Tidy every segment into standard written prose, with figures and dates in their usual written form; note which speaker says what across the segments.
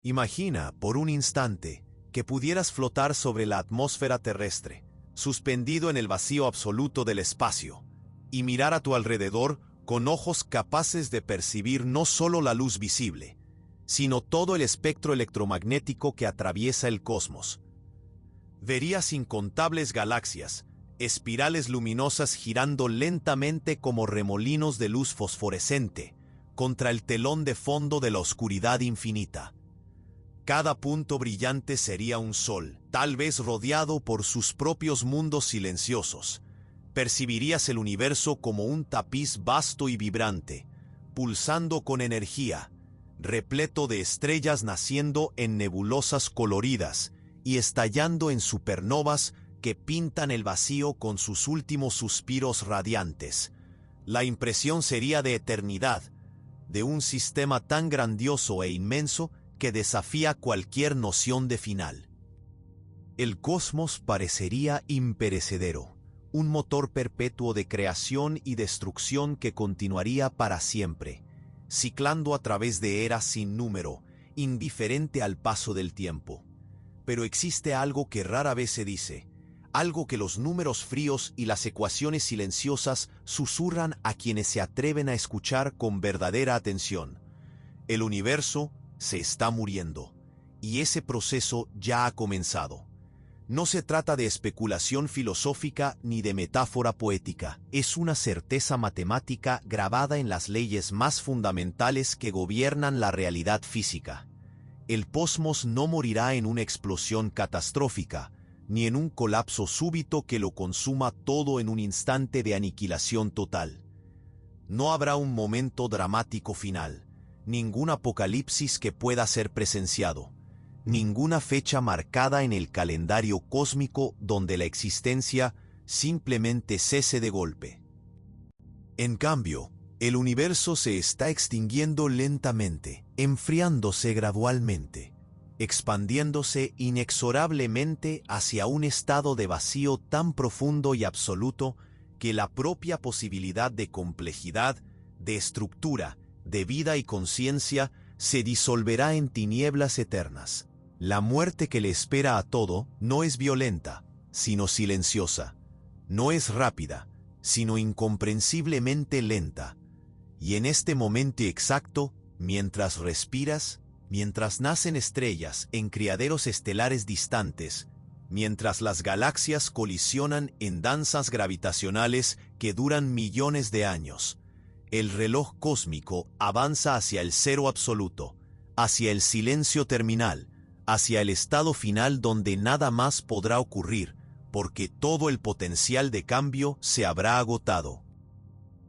Speaker 1: Imagina, por un instante, que pudieras flotar sobre la atmósfera terrestre, suspendido en el vacío absoluto del espacio, y mirar a tu alrededor con ojos capaces de percibir no solo la luz visible, sino todo el espectro electromagnético que atraviesa el cosmos. Verías incontables galaxias, espirales luminosas girando lentamente como remolinos de luz fosforescente contra el telón de fondo de la oscuridad infinita. Cada punto brillante sería un sol, tal vez rodeado por sus propios mundos silenciosos. Percibirías el universo como un tapiz vasto y vibrante, pulsando con energía, repleto de estrellas naciendo en nebulosas coloridas y estallando en supernovas que pintan el vacío con sus últimos suspiros radiantes. La impresión sería de eternidad, de un sistema tan grandioso e inmenso que desafía cualquier noción de final. El cosmos parecería imperecedero, un motor perpetuo de creación y destrucción que continuaría para siempre, ciclando a través de eras sin número, indiferente al paso del tiempo. Pero existe algo que rara vez se dice, algo que los números fríos y las ecuaciones silenciosas susurran a quienes se atreven a escuchar con verdadera atención. El universo se está muriendo, y ese proceso ya ha comenzado. No se trata de especulación filosófica ni de metáfora poética, es una certeza matemática grabada en las leyes más fundamentales que gobiernan la realidad física. El cosmos no morirá en una explosión catastrófica, ni en un colapso súbito que lo consuma todo en un instante de aniquilación total. No habrá un momento dramático final, ningún apocalipsis que pueda ser presenciado, ninguna fecha marcada en el calendario cósmico donde la existencia simplemente cese de golpe. En cambio, el universo se está extinguiendo lentamente, enfriándose gradualmente, expandiéndose inexorablemente hacia un estado de vacío tan profundo y absoluto que la propia posibilidad de complejidad, de estructura, de vida y conciencia se disolverá en tinieblas eternas. La muerte que le espera a todo no es violenta, sino silenciosa. No es rápida, sino incomprensiblemente lenta. Y en este momento exacto, mientras respiras, mientras nacen estrellas en criaderos estelares distantes, mientras las galaxias colisionan en danzas gravitacionales que duran millones de años, el reloj cósmico avanza hacia el cero absoluto, hacia el silencio terminal, hacia el estado final donde nada más podrá ocurrir, porque todo el potencial de cambio se habrá agotado.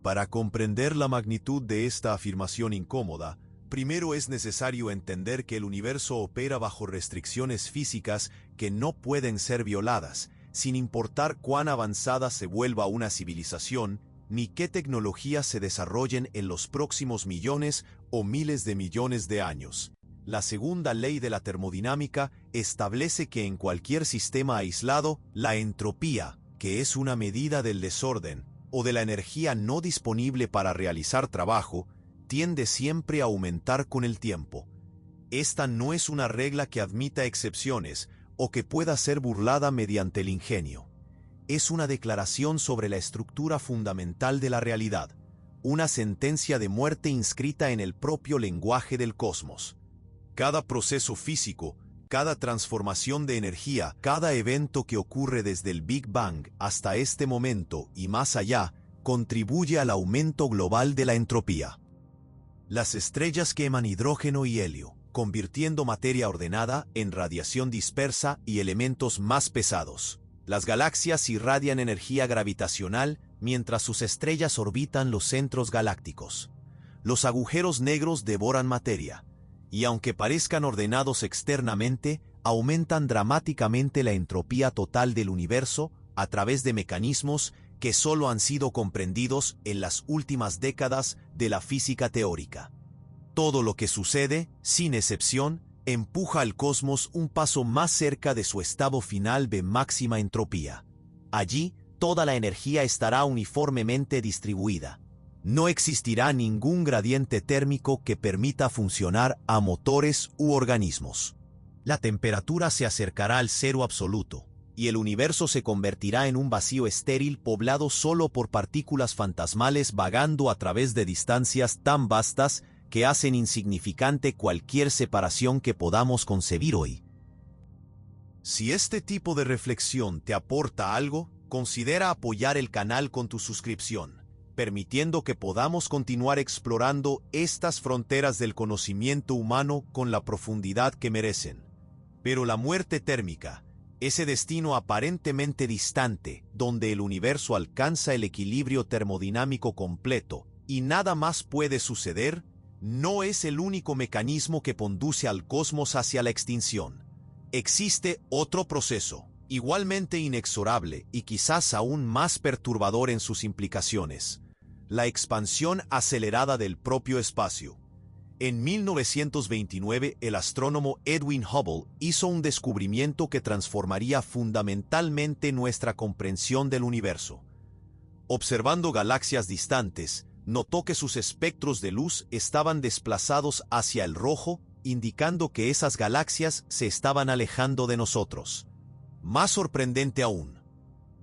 Speaker 1: Para comprender la magnitud de esta afirmación incómoda, primero es necesario entender que el universo opera bajo restricciones físicas que no pueden ser violadas, sin importar cuán avanzada se vuelva una civilización, ni qué tecnologías se desarrollen en los próximos millones o miles de millones de años. La segunda ley de la termodinámica establece que en cualquier sistema aislado, la entropía, que es una medida del desorden, o de la energía no disponible para realizar trabajo, tiende siempre a aumentar con el tiempo. Esta no es una regla que admita excepciones o que pueda ser burlada mediante el ingenio. Es una declaración sobre la estructura fundamental de la realidad, una sentencia de muerte inscrita en el propio lenguaje del cosmos. Cada proceso físico, cada transformación de energía, cada evento que ocurre desde el Big Bang hasta este momento y más allá, contribuye al aumento global de la entropía. Las estrellas queman hidrógeno y helio, convirtiendo materia ordenada en radiación dispersa y elementos más pesados. Las galaxias irradian energía gravitacional mientras sus estrellas orbitan los centros galácticos. Los agujeros negros devoran materia, y aunque parezcan ordenados externamente, aumentan dramáticamente la entropía total del universo a través de mecanismos que solo han sido comprendidos en las últimas décadas de la física teórica. Todo lo que sucede, sin excepción, empuja al cosmos un paso más cerca de su estado final de máxima entropía. Allí, toda la energía estará uniformemente distribuida. No existirá ningún gradiente térmico que permita funcionar a motores u organismos. La temperatura se acercará al cero absoluto, y el universo se convertirá en un vacío estéril poblado solo por partículas fantasmales vagando a través de distancias tan vastas que hacen insignificante cualquier separación que podamos concebir hoy. Si este tipo de reflexión te aporta algo, considera apoyar el canal con tu suscripción, permitiendo que podamos continuar explorando estas fronteras del conocimiento humano con la profundidad que merecen. Pero la muerte térmica, ese destino aparentemente distante, donde el universo alcanza el equilibrio termodinámico completo y nada más puede suceder, no es el único mecanismo que conduce al cosmos hacia la extinción. Existe otro proceso, igualmente inexorable y quizás aún más perturbador en sus implicaciones: la expansión acelerada del propio espacio. En 1929, el astrónomo Edwin Hubble hizo un descubrimiento que transformaría fundamentalmente nuestra comprensión del universo. Observando galaxias distantes, notó que sus espectros de luz estaban desplazados hacia el rojo, indicando que esas galaxias se estaban alejando de nosotros. Más sorprendente aún,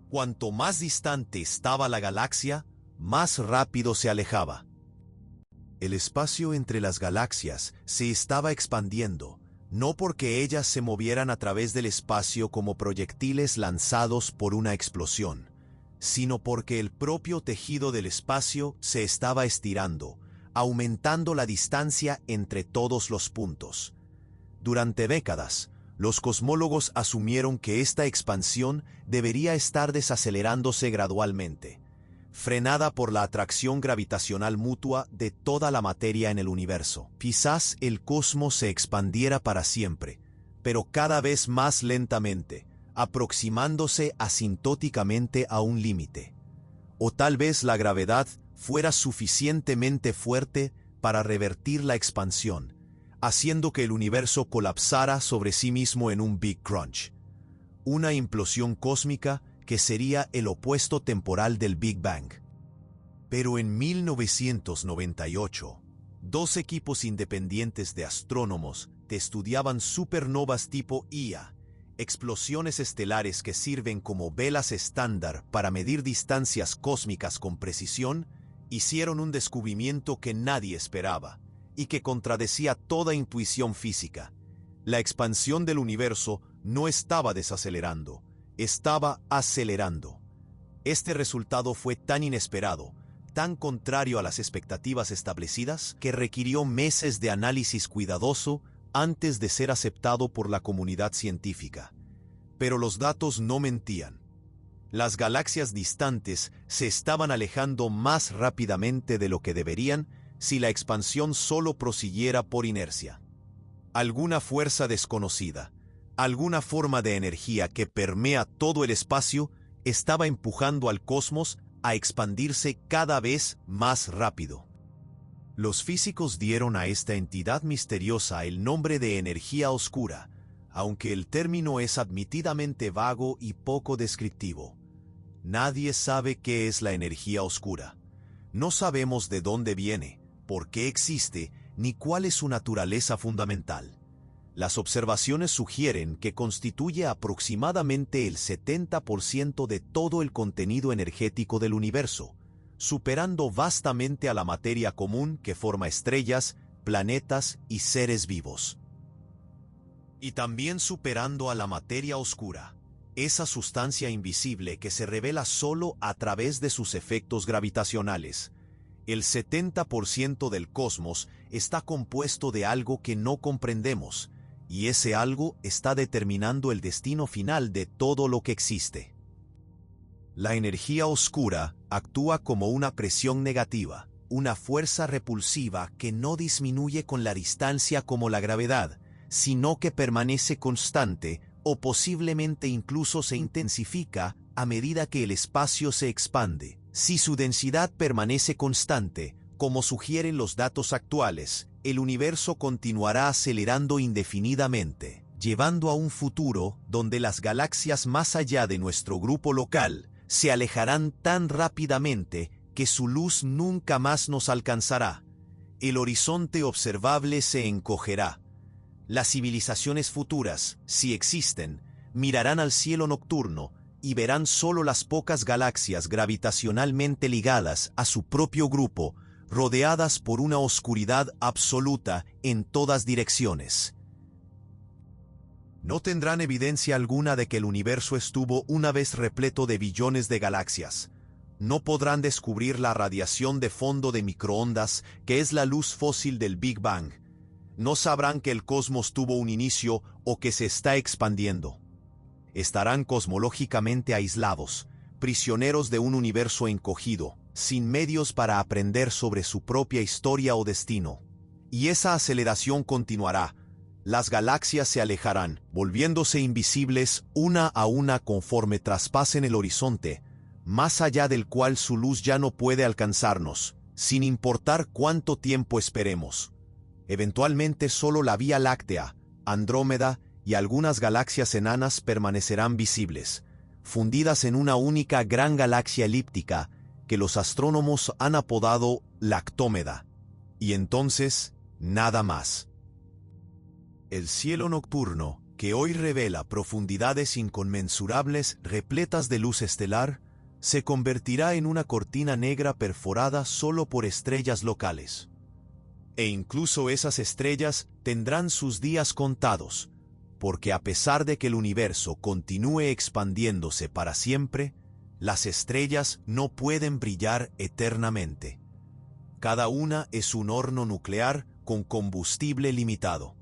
Speaker 1: cuanto más distante estaba la galaxia, más rápido se alejaba. El espacio entre las galaxias se estaba expandiendo, no porque ellas se movieran a través del espacio como proyectiles lanzados por una explosión, sino porque el propio tejido del espacio se estaba estirando, aumentando la distancia entre todos los puntos. Durante décadas, los cosmólogos asumieron que esta expansión debería estar desacelerándose gradualmente, frenada por la atracción gravitacional mutua de toda la materia en el universo. Quizás el cosmos se expandiera para siempre, pero cada vez más lentamente, aproximándose asintóticamente a un límite. O tal vez la gravedad fuera suficientemente fuerte para revertir la expansión, haciendo que el universo colapsara sobre sí mismo en un Big Crunch. Una implosión cósmica que sería el opuesto temporal del Big Bang. Pero en 1998, dos equipos independientes de astrónomos estudiaban supernovas tipo Ia, explosiones estelares que sirven como velas estándar para medir distancias cósmicas con precisión, hicieron un descubrimiento que nadie esperaba y que contradecía toda intuición física. La expansión del universo no estaba desacelerando, estaba acelerando. Este resultado fue tan inesperado, tan contrario a las expectativas establecidas, que requirió meses de análisis cuidadoso antes de ser aceptado por la comunidad científica. Pero los datos no mentían. Las galaxias distantes se estaban alejando más rápidamente de lo que deberían si la expansión solo prosiguiera por inercia. Alguna fuerza desconocida, alguna forma de energía que permea todo el espacio, estaba empujando al cosmos a expandirse cada vez más rápido. Los físicos dieron a esta entidad misteriosa el nombre de energía oscura, aunque el término es admitidamente vago y poco descriptivo. Nadie sabe qué es la energía oscura. No sabemos de dónde viene, por qué existe, ni cuál es su naturaleza fundamental. Las observaciones sugieren que constituye aproximadamente el 70% de todo el contenido energético del universo, superando vastamente a la materia común que forma estrellas, planetas y seres vivos. Y también superando a la materia oscura, esa sustancia invisible que se revela solo a través de sus efectos gravitacionales. El 70% del cosmos está compuesto de algo que no comprendemos, y ese algo está determinando el destino final de todo lo que existe. La energía oscura actúa como una presión negativa, una fuerza repulsiva que no disminuye con la distancia como la gravedad, sino que permanece constante o posiblemente incluso se intensifica a medida que el espacio se expande. Si su densidad permanece constante, como sugieren los datos actuales, el universo continuará acelerando indefinidamente, llevando a un futuro donde las galaxias más allá de nuestro grupo local se alejarán tan rápidamente que su luz nunca más nos alcanzará. El horizonte observable se encogerá. Las civilizaciones futuras, si existen, mirarán al cielo nocturno y verán solo las pocas galaxias gravitacionalmente ligadas a su propio grupo, rodeadas por una oscuridad absoluta en todas direcciones. No tendrán evidencia alguna de que el universo estuvo una vez repleto de billones de galaxias. No podrán descubrir la radiación de fondo de microondas, que es la luz fósil del Big Bang. No sabrán que el cosmos tuvo un inicio o que se está expandiendo. Estarán cosmológicamente aislados, prisioneros de un universo encogido, sin medios para aprender sobre su propia historia o destino. Y esa aceleración continuará. Las galaxias se alejarán, volviéndose invisibles una a una conforme traspasen el horizonte, más allá del cual su luz ya no puede alcanzarnos, sin importar cuánto tiempo esperemos. Eventualmente solo la Vía Láctea, Andrómeda y algunas galaxias enanas permanecerán visibles, fundidas en una única gran galaxia elíptica que los astrónomos han apodado Lactómeda. Y entonces, nada más. El cielo nocturno, que hoy revela profundidades inconmensurables repletas de luz estelar, se convertirá en una cortina negra perforada solo por estrellas locales. E incluso esas estrellas tendrán sus días contados, porque a pesar de que el universo continúe expandiéndose para siempre, las estrellas no pueden brillar eternamente. Cada una es un horno nuclear con combustible limitado.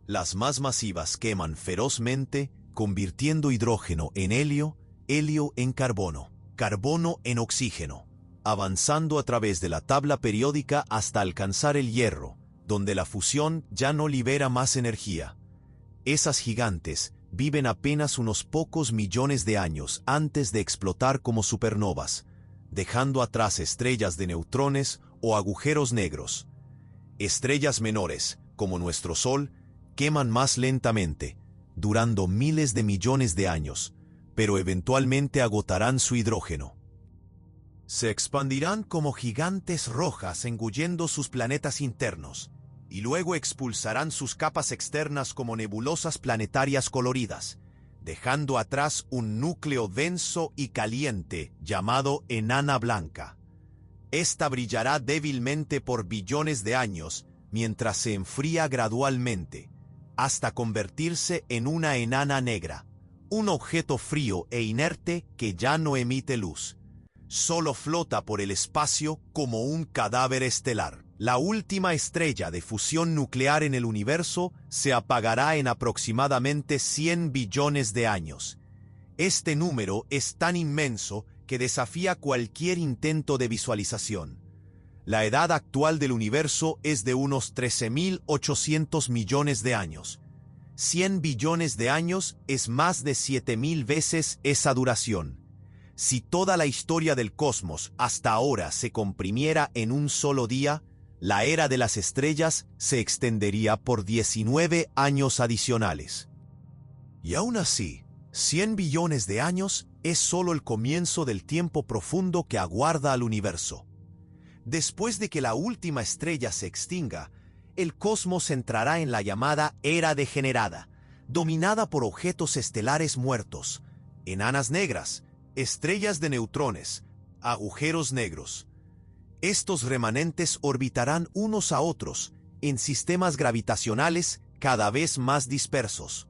Speaker 1: Las más masivas queman ferozmente, convirtiendo hidrógeno en helio, helio en carbono, carbono en oxígeno, avanzando a través de la tabla periódica hasta alcanzar el hierro, donde la fusión ya no libera más energía. Esas gigantes viven apenas unos pocos millones de años antes de explotar como supernovas, dejando atrás estrellas de neutrones o agujeros negros. Estrellas menores, como nuestro Sol, queman más lentamente, durando miles de millones de años, pero eventualmente agotarán su hidrógeno. Se expandirán como gigantes rojas engullendo sus planetas internos, y luego expulsarán sus capas externas como nebulosas planetarias coloridas, dejando atrás un núcleo denso y caliente llamado enana blanca. Esta brillará débilmente por billones de años mientras se enfría gradualmente, hasta convertirse en una enana negra, un objeto frío e inerte que ya no emite luz. Solo flota por el espacio como un cadáver estelar. La última estrella de fusión nuclear en el universo se apagará en aproximadamente 100 billones de años. Este número es tan inmenso que desafía cualquier intento de visualización. La edad actual del universo es de unos 13.800 millones de años. 100 billones de años es más de 7.000 veces esa duración. Si toda la historia del cosmos hasta ahora se comprimiera en un solo día, la era de las estrellas se extendería por 19 años adicionales. Y aún así, 100 billones de años es solo el comienzo del tiempo profundo que aguarda al universo. Después de que la última estrella se extinga, el cosmos entrará en la llamada Era Degenerada, dominada por objetos estelares muertos, enanas negras, estrellas de neutrones, agujeros negros. Estos remanentes orbitarán unos a otros en sistemas gravitacionales cada vez más dispersos,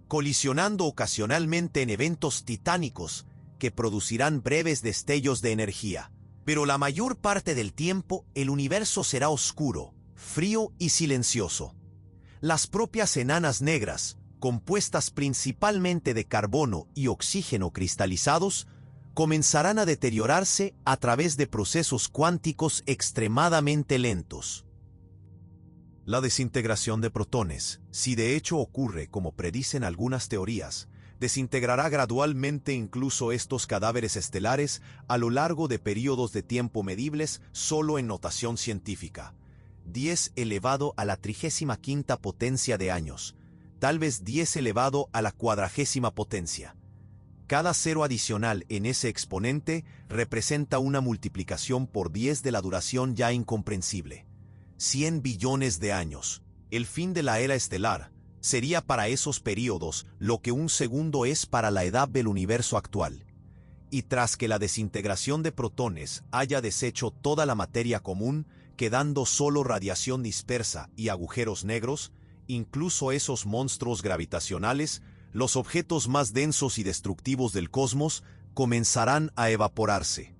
Speaker 1: colisionando ocasionalmente en eventos titánicos que producirán breves destellos de energía. Pero la mayor parte del tiempo el universo será oscuro, frío y silencioso. Las propias enanas negras, compuestas principalmente de carbono y oxígeno cristalizados, comenzarán a deteriorarse a través de procesos cuánticos extremadamente lentos. La desintegración de protones, si de hecho ocurre como predicen algunas teorías, desintegrará gradualmente incluso estos cadáveres estelares a lo largo de periodos de tiempo medibles solo en notación científica. 10 elevado a la 35ª potencia de años, tal vez 10 elevado a la 40ª potencia. Cada cero adicional en ese exponente representa una multiplicación por 10 de la duración ya incomprensible. 100 billones de años. El fin de la era estelar sería para esos períodos lo que un segundo es para la edad del universo actual. Y tras que la desintegración de protones haya deshecho toda la materia común, quedando solo radiación dispersa y agujeros negros, incluso esos monstruos gravitacionales, los objetos más densos y destructivos del cosmos, comenzarán a evaporarse.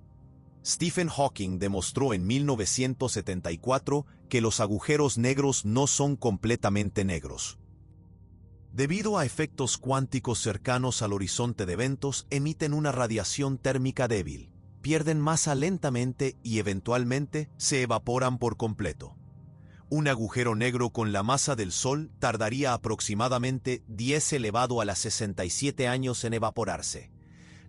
Speaker 1: Stephen Hawking demostró en 1974 que los agujeros negros no son completamente negros. Debido a efectos cuánticos cercanos al horizonte de eventos, emiten una radiación térmica débil, pierden masa lentamente y eventualmente se evaporan por completo. Un agujero negro con la masa del Sol tardaría aproximadamente 10 elevado a la 67 años en evaporarse.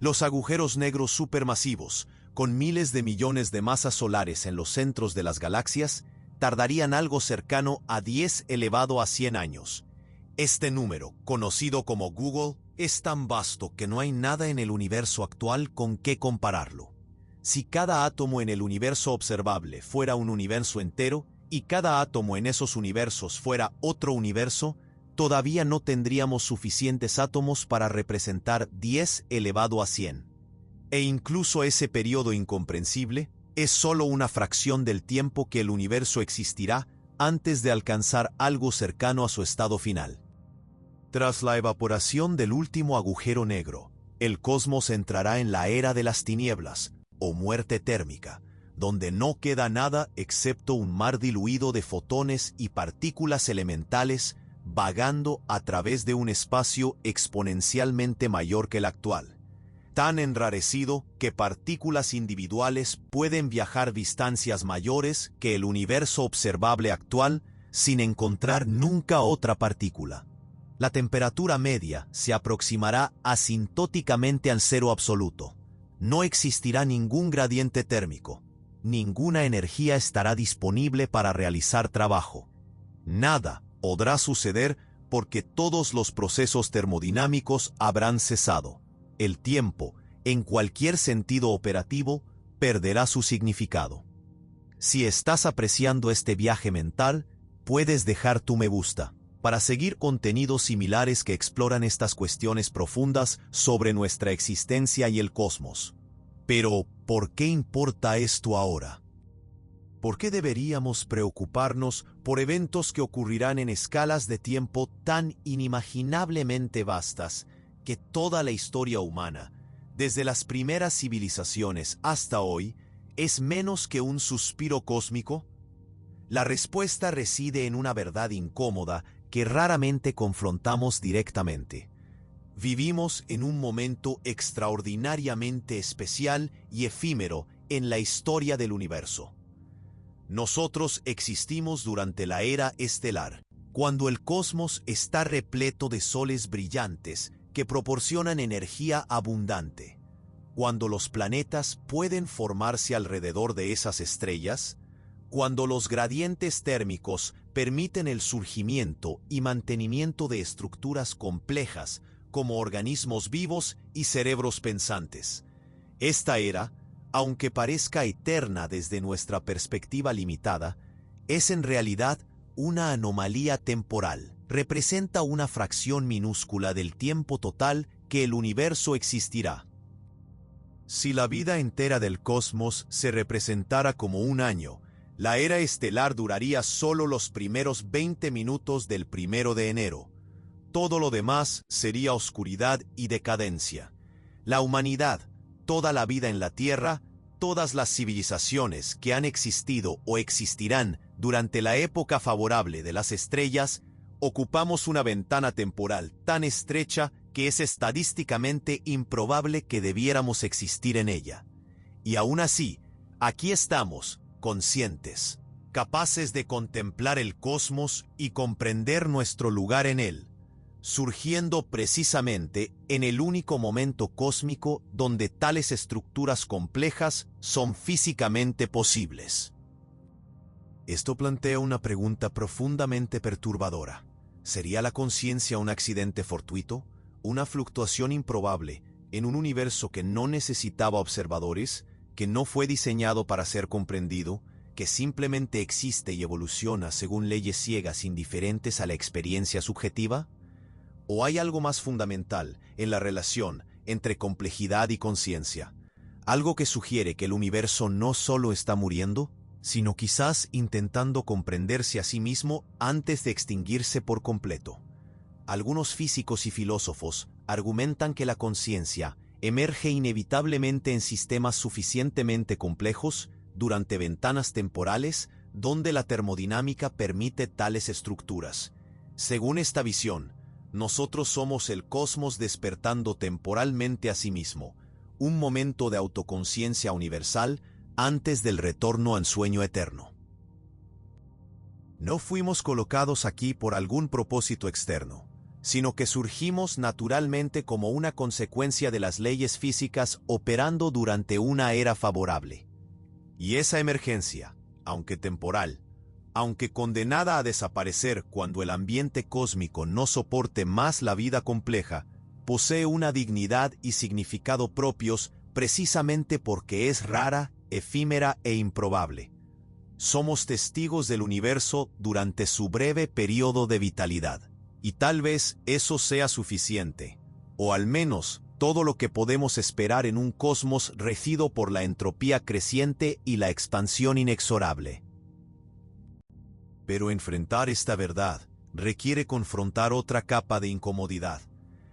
Speaker 1: Los agujeros negros supermasivos, con miles de millones de masas solares en los centros de las galaxias, tardarían algo cercano a 10 elevado a 100 años. Este número, conocido como Google, es tan vasto que no hay nada en el universo actual con qué compararlo. Si cada átomo en el universo observable fuera un universo entero, y cada átomo en esos universos fuera otro universo, todavía no tendríamos suficientes átomos para representar 10 elevado a 100. E incluso ese periodo incomprensible es solo una fracción del tiempo que el universo existirá antes de alcanzar algo cercano a su estado final. Tras la evaporación del último agujero negro, el cosmos entrará en la era de las tinieblas, o muerte térmica, donde no queda nada excepto un mar diluido de fotones y partículas elementales vagando a través de un espacio exponencialmente mayor que el actual, tan enrarecido que partículas individuales pueden viajar distancias mayores que el universo observable actual sin encontrar nunca otra partícula. La temperatura media se aproximará asintóticamente al cero absoluto. No existirá ningún gradiente térmico. Ninguna energía estará disponible para realizar trabajo. Nada podrá suceder porque todos los procesos termodinámicos habrán cesado. El tiempo, en cualquier sentido operativo, perderá su significado. Si estás apreciando este viaje mental, puedes dejar tu me gusta para seguir contenidos similares que exploran estas cuestiones profundas sobre nuestra existencia y el cosmos. Pero, ¿por qué importa esto ahora? ¿Por qué deberíamos preocuparnos por eventos que ocurrirán en escalas de tiempo tan inimaginablemente vastas que toda la historia humana, desde las primeras civilizaciones hasta hoy, es menos que un suspiro cósmico? La respuesta reside en una verdad incómoda que raramente confrontamos directamente. Vivimos en un momento extraordinariamente especial y efímero en la historia del universo. Nosotros existimos durante la era estelar, cuando el cosmos está repleto de soles brillantes que proporcionan energía abundante, cuando los planetas pueden formarse alrededor de esas estrellas, cuando los gradientes térmicos permiten el surgimiento y mantenimiento de estructuras complejas como organismos vivos y cerebros pensantes. Esta era, aunque parezca eterna desde nuestra perspectiva limitada, es en realidad una anomalía temporal. Representa una fracción minúscula del tiempo total que el universo existirá. Si la vida entera del cosmos se representara como un año, la era estelar duraría solo los primeros 20 minutos del 1 de enero. Todo lo demás sería oscuridad y decadencia. La humanidad, toda la vida en la Tierra, todas las civilizaciones que han existido o existirán durante la época favorable de las estrellas, ocupamos una ventana temporal tan estrecha que es estadísticamente improbable que debiéramos existir en ella. Y aún así, aquí estamos, conscientes, capaces de contemplar el cosmos y comprender nuestro lugar en él, surgiendo precisamente en el único momento cósmico donde tales estructuras complejas son físicamente posibles. Esto plantea una pregunta profundamente perturbadora. ¿Sería la conciencia un accidente fortuito, una fluctuación improbable En un universo que no necesitaba observadores, que no fue diseñado para ser comprendido, que simplemente existe y evoluciona según leyes ciegas indiferentes a la experiencia subjetiva? ¿O hay algo más fundamental en la relación entre complejidad y conciencia? Algo que sugiere que el universo no solo está muriendo, sino quizás intentando comprenderse a sí mismo antes de extinguirse por completo. Algunos físicos y filósofos argumentan que la conciencia emerge inevitablemente en sistemas suficientemente complejos durante ventanas temporales donde la termodinámica permite tales estructuras. Según esta visión, nosotros somos el cosmos despertando temporalmente a sí mismo, un momento de autoconciencia universal antes del retorno al sueño eterno. No fuimos colocados aquí por algún propósito externo, sino que surgimos naturalmente como una consecuencia de las leyes físicas operando durante una era favorable. Y esa emergencia, aunque temporal, aunque condenada a desaparecer cuando el ambiente cósmico no soporte más la vida compleja, posee una dignidad y significado propios precisamente porque es rara, efímera e improbable. Somos testigos del universo durante su breve periodo de vitalidad. Y tal vez eso sea suficiente, o al menos todo lo que podemos esperar en un cosmos regido por la entropía creciente y la expansión inexorable. Pero enfrentar esta verdad requiere confrontar otra capa de incomodidad.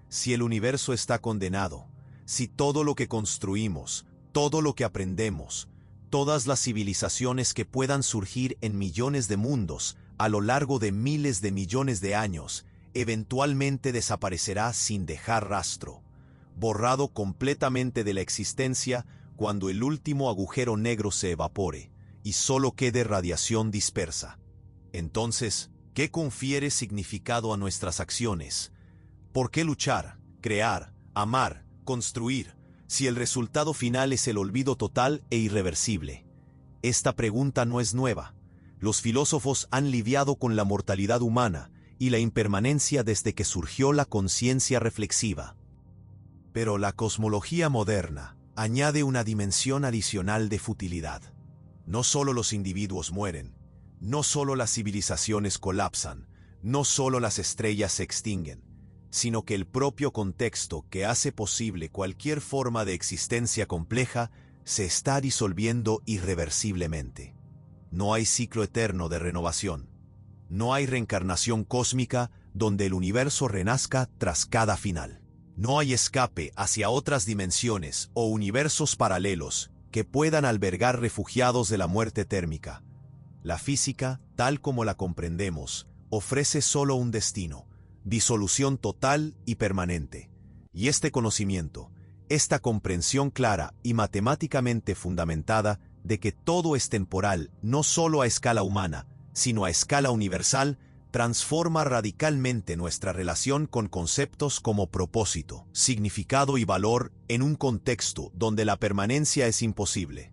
Speaker 1: Si el universo está condenado, si todo lo que construimos, todo lo que aprendemos, todas las civilizaciones que puedan surgir en millones de mundos a lo largo de miles de millones de años, eventualmente desaparecerá sin dejar rastro, borrado completamente de la existencia cuando el último agujero negro se evapore y solo quede radiación dispersa. Entonces, ¿qué confiere significado a nuestras acciones? ¿Por qué luchar, crear, amar, construir, si el resultado final es el olvido total e irreversible? Esta pregunta no es nueva. Los filósofos han lidiado con la mortalidad humana y la impermanencia desde que surgió la conciencia reflexiva. Pero la cosmología moderna añade una dimensión adicional de futilidad. No solo los individuos mueren, no solo las civilizaciones colapsan, no solo las estrellas se extinguen, sino que el propio contexto que hace posible cualquier forma de existencia compleja se está disolviendo irreversiblemente. No hay ciclo eterno de renovación. No hay reencarnación cósmica donde el universo renazca tras cada final. No hay escape hacia otras dimensiones o universos paralelos que puedan albergar refugiados de la muerte térmica. La física, tal como la comprendemos, ofrece solo un destino: disolución total y permanente. Y este conocimiento, esta comprensión clara y matemáticamente fundamentada de que todo es temporal no solo a escala humana, sino a escala universal, transforma radicalmente nuestra relación con conceptos como propósito, significado y valor en un contexto donde la permanencia es imposible.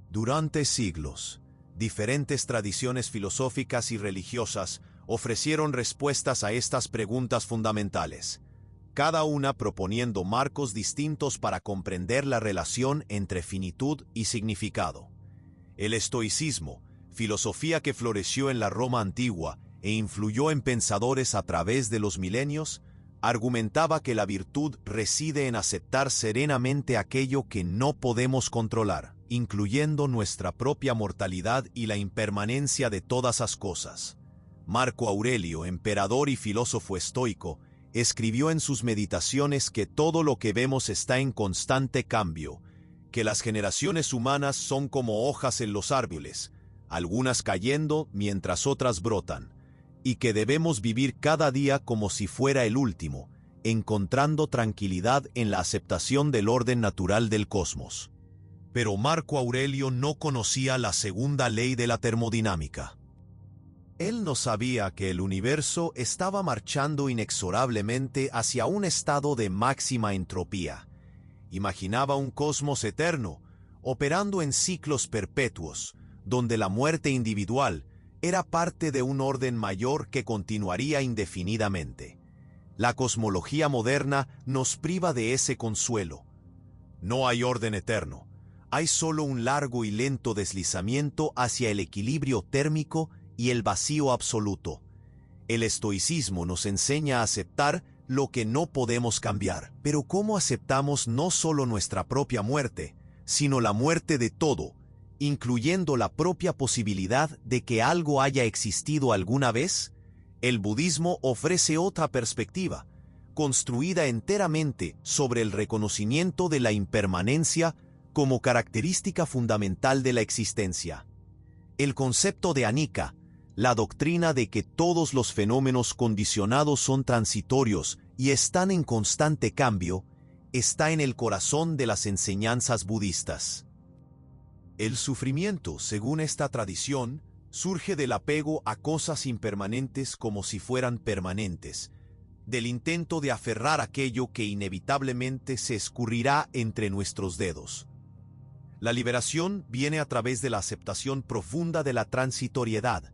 Speaker 1: Durante siglos, diferentes tradiciones filosóficas y religiosas ofrecieron respuestas a estas preguntas fundamentales, cada una proponiendo marcos distintos para comprender la relación entre finitud y significado. El estoicismo, filosofía que floreció en la Roma antigua e influyó en pensadores a través de los milenios, argumentaba que la virtud reside en aceptar serenamente aquello que no podemos controlar, incluyendo nuestra propia mortalidad y la impermanencia de todas las cosas. Marco Aurelio, emperador y filósofo estoico, escribió en sus meditaciones que todo lo que vemos está en constante cambio, que las generaciones humanas son como hojas en los árboles, algunas cayendo mientras otras brotan, y que debemos vivir cada día como si fuera el último, encontrando tranquilidad en la aceptación del orden natural del cosmos. Pero Marco Aurelio no conocía la segunda ley de la termodinámica. Él no sabía que el universo estaba marchando inexorablemente hacia un estado de máxima entropía. Imaginaba un cosmos eterno, operando en ciclos perpetuos, donde la muerte individual era parte de un orden mayor que continuaría indefinidamente. La cosmología moderna nos priva de ese consuelo. No hay orden eterno. Hay solo un largo y lento deslizamiento hacia el equilibrio térmico y el vacío absoluto. El estoicismo nos enseña a aceptar lo que no podemos cambiar. Pero ¿cómo aceptamos no solo nuestra propia muerte, sino la muerte de todo, incluyendo la propia posibilidad de que algo haya existido alguna vez? El budismo ofrece otra perspectiva, construida enteramente sobre el reconocimiento de la impermanencia como característica fundamental de la existencia. El concepto de anicca, la doctrina de que todos los fenómenos condicionados son transitorios y están en constante cambio, está en el corazón de las enseñanzas budistas. El sufrimiento, según esta tradición, surge del apego a cosas impermanentes como si fueran permanentes, del intento de aferrar aquello que inevitablemente se escurrirá entre nuestros dedos. La liberación viene a través de la aceptación profunda de la transitoriedad,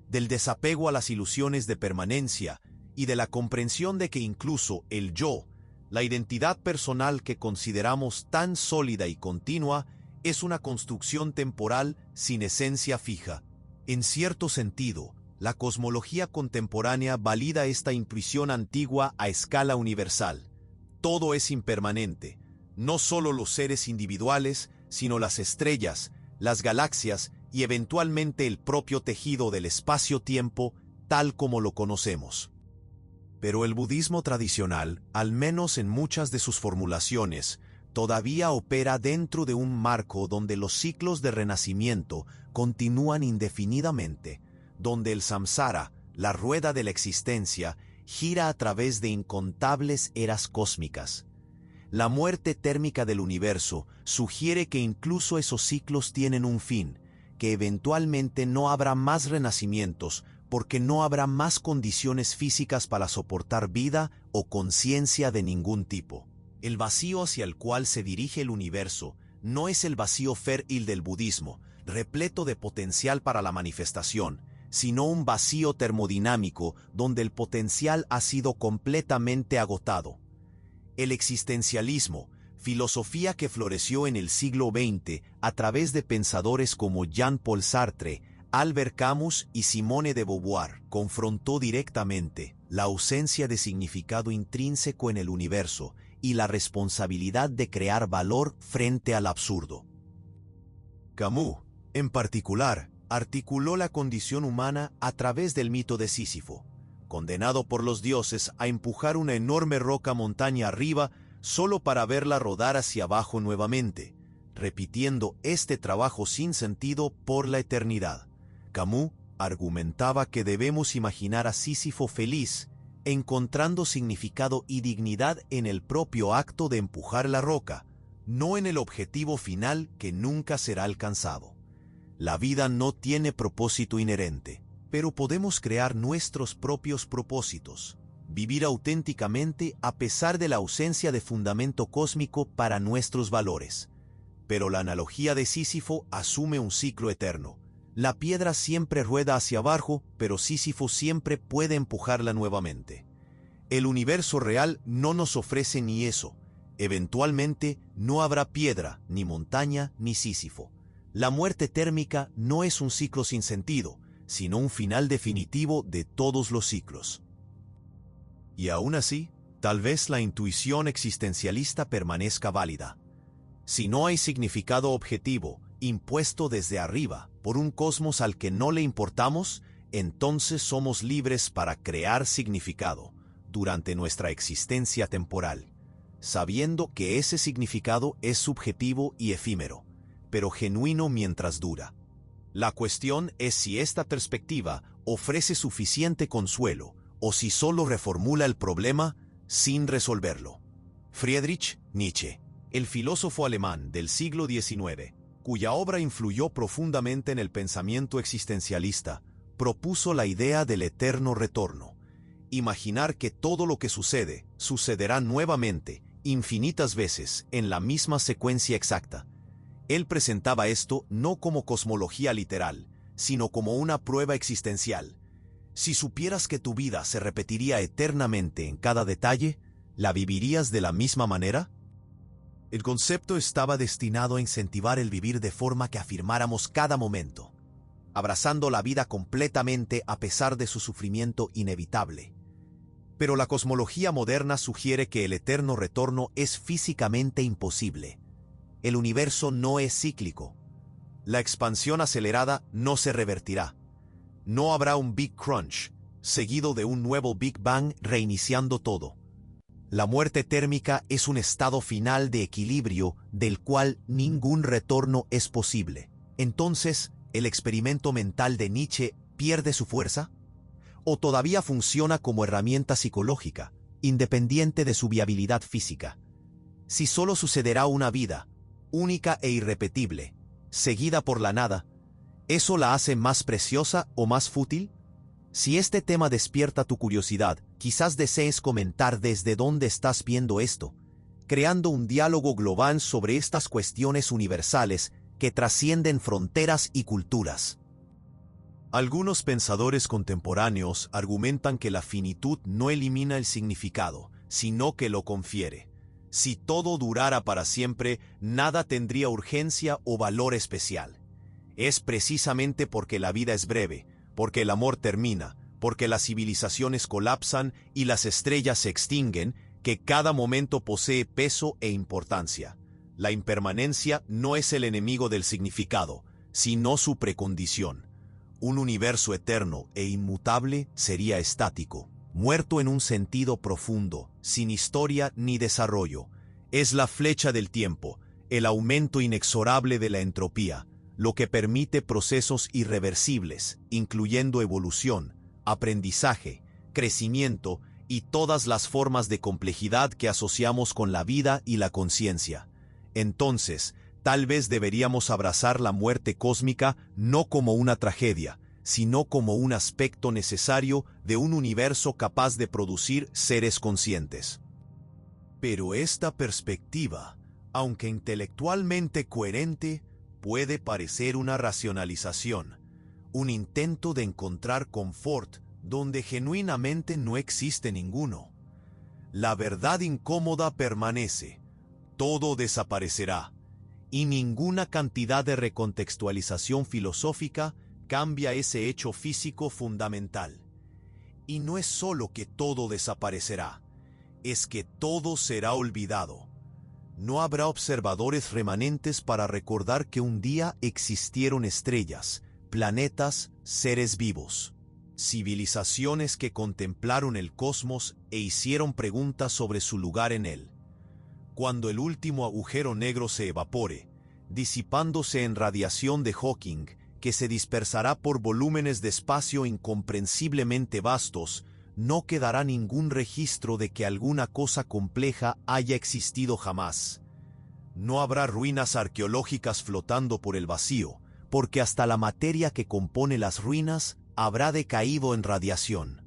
Speaker 1: del desapego a las ilusiones de permanencia y de la comprensión de que incluso el yo, la identidad personal que consideramos tan sólida y continua, es una construcción temporal sin esencia fija. En cierto sentido, la cosmología contemporánea valida esta intuición antigua a escala universal. Todo es impermanente, no solo los seres individuales, sino las estrellas, las galaxias y eventualmente el propio tejido del espacio-tiempo tal como lo conocemos. Pero el budismo tradicional, al menos en muchas de sus formulaciones, todavía opera dentro de un marco donde los ciclos de renacimiento continúan indefinidamente, donde el samsara, la rueda de la existencia, gira a través de incontables eras cósmicas. La muerte térmica del universo sugiere que incluso esos ciclos tienen un fin, que eventualmente no habrá más renacimientos porque no habrá más condiciones físicas para soportar vida o conciencia de ningún tipo. El vacío hacia el cual se dirige el universo no es el vacío fértil del budismo, repleto de potencial para la manifestación, sino un vacío termodinámico donde el potencial ha sido completamente agotado. El existencialismo, filosofía que floreció en el siglo XX a través de pensadores como Jean-Paul Sartre, Albert Camus y Simone de Beauvoir, confrontó directamente la ausencia de significado intrínseco en el universo y la responsabilidad de crear valor frente al absurdo. Camus, en particular, articuló la condición humana a través del mito de Sísifo, condenado por los dioses a empujar una enorme roca montaña arriba solo para verla rodar hacia abajo nuevamente, repitiendo este trabajo sin sentido por la eternidad. Camus argumentaba que debemos imaginar a Sísifo feliz, encontrando significado y dignidad en el propio acto de empujar la roca, no en el objetivo final que nunca será alcanzado. La vida no tiene propósito inherente, pero podemos crear nuestros propios propósitos, vivir auténticamente a pesar de la ausencia de fundamento cósmico para nuestros valores. Pero la analogía de Sísifo asume un ciclo eterno. La piedra siempre rueda hacia abajo, pero Sísifo siempre puede empujarla nuevamente. El universo real no nos ofrece ni eso. Eventualmente no habrá piedra, ni montaña, ni Sísifo. La muerte térmica no es un ciclo sin sentido, sino un final definitivo de todos los ciclos. Y aún así, tal vez la intuición existencialista permanezca válida. Si no hay significado objetivo, impuesto desde arriba, por un cosmos al que no le importamos, entonces somos libres para crear significado durante nuestra existencia temporal, sabiendo que ese significado es subjetivo y efímero, pero genuino mientras dura. La cuestión es si esta perspectiva ofrece suficiente consuelo o si solo reformula el problema sin resolverlo. Friedrich Nietzsche, el filósofo alemán del siglo XIX, cuya obra influyó profundamente en el pensamiento existencialista, propuso la idea del eterno retorno. Imaginar que todo lo que sucede, sucederá nuevamente, infinitas veces, en la misma secuencia exacta. Él presentaba esto no como cosmología literal, sino como una prueba existencial. Si supieras que tu vida se repetiría eternamente en cada detalle, ¿la vivirías de la misma manera? El concepto estaba destinado a incentivar el vivir de forma que afirmáramos cada momento, abrazando la vida completamente a pesar de su sufrimiento inevitable. Pero la cosmología moderna sugiere que el eterno retorno es físicamente imposible. El universo no es cíclico. La expansión acelerada no se revertirá. No habrá un Big Crunch, seguido de un nuevo Big Bang reiniciando todo. La muerte térmica es un estado final de equilibrio del cual ningún retorno es posible. Entonces, ¿el experimento mental de Nietzsche pierde su fuerza? ¿O todavía funciona como herramienta psicológica, independiente de su viabilidad física? Si solo sucederá una vida, única e irrepetible, seguida por la nada, ¿eso la hace más preciosa o más fútil? Si este tema despierta tu curiosidad, quizás desees comentar desde dónde estás viendo esto, creando un diálogo global sobre estas cuestiones universales que trascienden fronteras y culturas. Algunos pensadores contemporáneos argumentan que la finitud no elimina el significado, sino que lo confiere. Si todo durara para siempre, nada tendría urgencia o valor especial. Es precisamente porque la vida es breve, porque el amor termina, porque las civilizaciones colapsan y las estrellas se extinguen, que cada momento posee peso e importancia. La impermanencia no es el enemigo del significado, sino su precondición. Un universo eterno e inmutable sería estático, muerto en un sentido profundo, sin historia ni desarrollo. Es la flecha del tiempo, el aumento inexorable de la entropía, lo que permite procesos irreversibles, incluyendo evolución, aprendizaje, crecimiento y todas las formas de complejidad que asociamos con la vida y la conciencia. Entonces, tal vez deberíamos abrazar la muerte cósmica no como una tragedia, sino como un aspecto necesario de un universo capaz de producir seres conscientes. Pero esta perspectiva, aunque intelectualmente coherente, puede parecer una racionalización, un intento de encontrar confort donde genuinamente no existe ninguno. La verdad incómoda permanece, todo desaparecerá, y ninguna cantidad de recontextualización filosófica cambia ese hecho físico fundamental. Y no es solo que todo desaparecerá, es que todo será olvidado. No habrá observadores remanentes para recordar que un día existieron estrellas, planetas, seres vivos, civilizaciones que contemplaron el cosmos e hicieron preguntas sobre su lugar en él. Cuando el último agujero negro se evapore, disipándose en radiación de Hawking, que se dispersará por volúmenes de espacio incomprensiblemente vastos, no quedará ningún registro de que alguna cosa compleja haya existido jamás. No habrá ruinas arqueológicas flotando por el vacío, porque hasta la materia que compone las ruinas habrá decaído en radiación.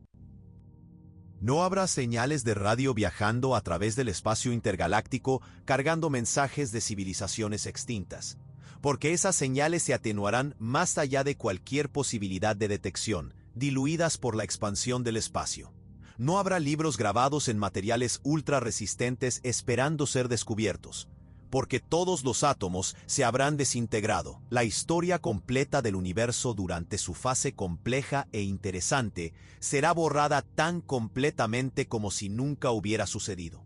Speaker 1: No habrá señales de radio viajando a través del espacio intergaláctico cargando mensajes de civilizaciones extintas, porque esas señales se atenuarán más allá de cualquier posibilidad de detección, diluidas por la expansión del espacio. No habrá libros grabados en materiales ultra resistentes esperando ser descubiertos, porque todos los átomos se habrán desintegrado. La historia completa del universo durante su fase compleja e interesante será borrada tan completamente como si nunca hubiera sucedido.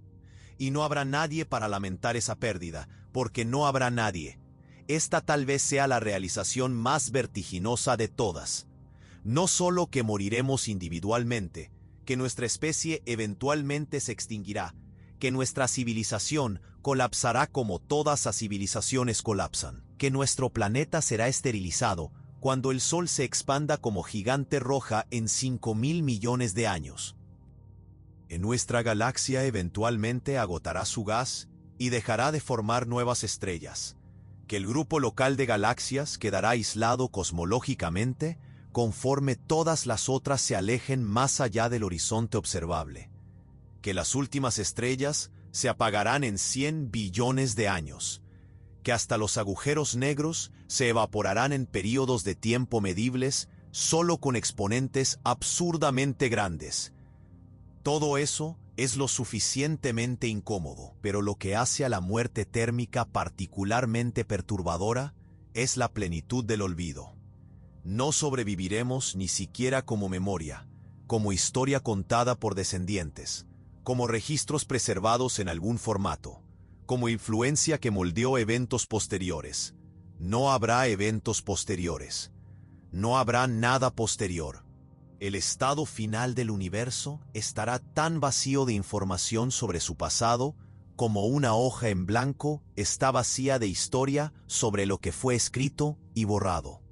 Speaker 1: Y no habrá nadie para lamentar esa pérdida, porque no habrá nadie. Esta tal vez sea la realización más vertiginosa de todas. No solo que moriremos individualmente, que nuestra especie eventualmente se extinguirá, que nuestra civilización colapsará como todas las civilizaciones colapsan, que nuestro planeta será esterilizado cuando el Sol se expanda como gigante roja en 5.000 millones de años. En nuestra galaxia eventualmente agotará su gas y dejará de formar nuevas estrellas, que el grupo local de galaxias quedará aislado cosmológicamente conforme todas las otras se alejen más allá del horizonte observable, que las últimas estrellas se apagarán en 100 billones de años, que hasta los agujeros negros se evaporarán en períodos de tiempo medibles, solo con exponentes absurdamente grandes. Todo eso es lo suficientemente incómodo, pero lo que hace a la muerte térmica particularmente perturbadora es la plenitud del olvido. No sobreviviremos ni siquiera como memoria, como historia contada por descendientes, como registros preservados en algún formato, como influencia que moldeó eventos posteriores. No habrá eventos posteriores. No habrá nada posterior. El estado final del universo estará tan vacío de información sobre su pasado como una hoja en blanco está vacía de historia sobre lo que fue escrito y borrado.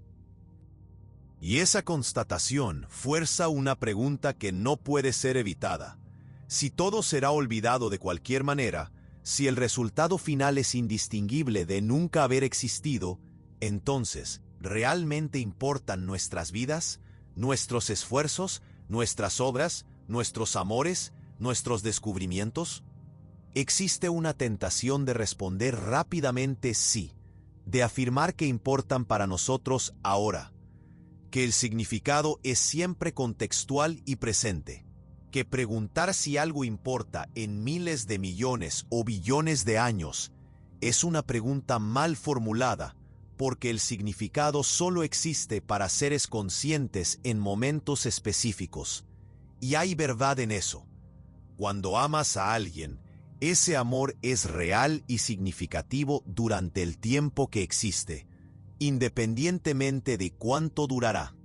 Speaker 1: Y esa constatación fuerza una pregunta que no puede ser evitada. Si todo será olvidado de cualquier manera, si el resultado final es indistinguible de nunca haber existido, entonces, ¿realmente importan nuestras vidas, nuestros esfuerzos, nuestras obras, nuestros amores, nuestros descubrimientos? Existe una tentación de responder rápidamente sí, de afirmar que importan para nosotros ahora, que el significado es siempre contextual y presente, que preguntar si algo importa en miles de millones o billones de años es una pregunta mal formulada, porque el significado solo existe para seres conscientes en momentos específicos. Y hay verdad en eso. Cuando amas a alguien, ese amor es real y significativo durante el tiempo que existe, independientemente de cuánto durará.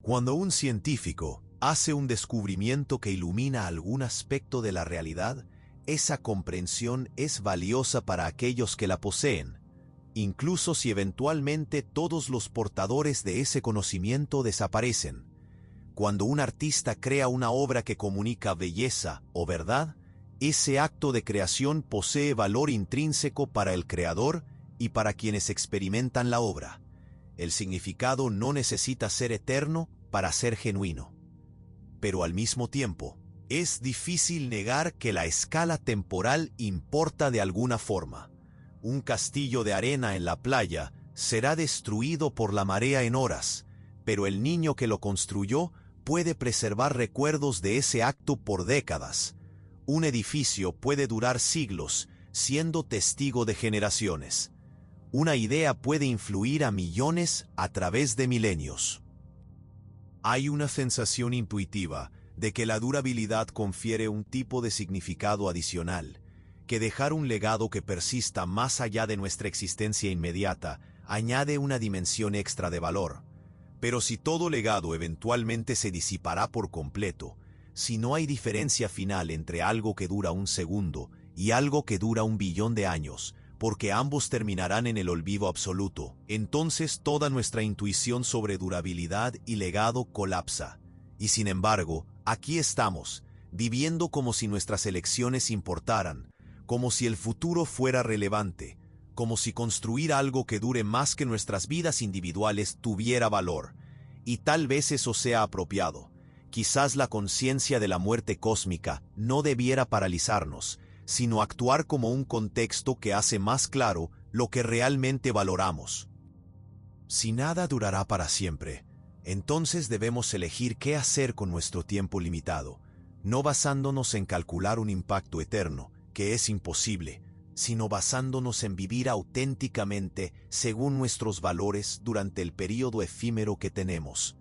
Speaker 1: Cuando un científico hace un descubrimiento que ilumina algún aspecto de la realidad, esa comprensión es valiosa para aquellos que la poseen, incluso si eventualmente todos los portadores de ese conocimiento desaparecen. Cuando un artista crea una obra que comunica belleza o verdad, ese acto de creación posee valor intrínseco para el creador y para quienes experimentan la obra. El significado no necesita ser eterno para ser genuino. Pero al mismo tiempo, es difícil negar que la escala temporal importa de alguna forma. Un castillo de arena en la playa será destruido por la marea en horas, pero el niño que lo construyó puede preservar recuerdos de ese acto por décadas. Un edificio puede durar siglos, siendo testigo de generaciones. Una idea puede influir a millones a través de milenios. Hay una sensación intuitiva de que la durabilidad confiere un tipo de significado adicional, que dejar un legado que persista más allá de nuestra existencia inmediata añade una dimensión extra de valor. Pero si todo legado eventualmente se disipará por completo, si no hay diferencia final entre algo que dura un segundo y algo que dura 1 billón de años, porque ambos terminarán en el olvido absoluto, entonces toda nuestra intuición sobre durabilidad y legado colapsa. Y sin embargo, aquí estamos, viviendo como si nuestras elecciones importaran, como si el futuro fuera relevante, como si construir algo que dure más que nuestras vidas individuales tuviera valor. Y tal vez eso sea apropiado. Quizás la conciencia de la muerte cósmica no debiera paralizarnos, sino actuar como un contexto que hace más claro lo que realmente valoramos. Si nada durará para siempre, entonces debemos elegir qué hacer con nuestro tiempo limitado, no basándonos en calcular un impacto eterno, que es imposible, sino basándonos en vivir auténticamente según nuestros valores durante el período efímero que tenemos.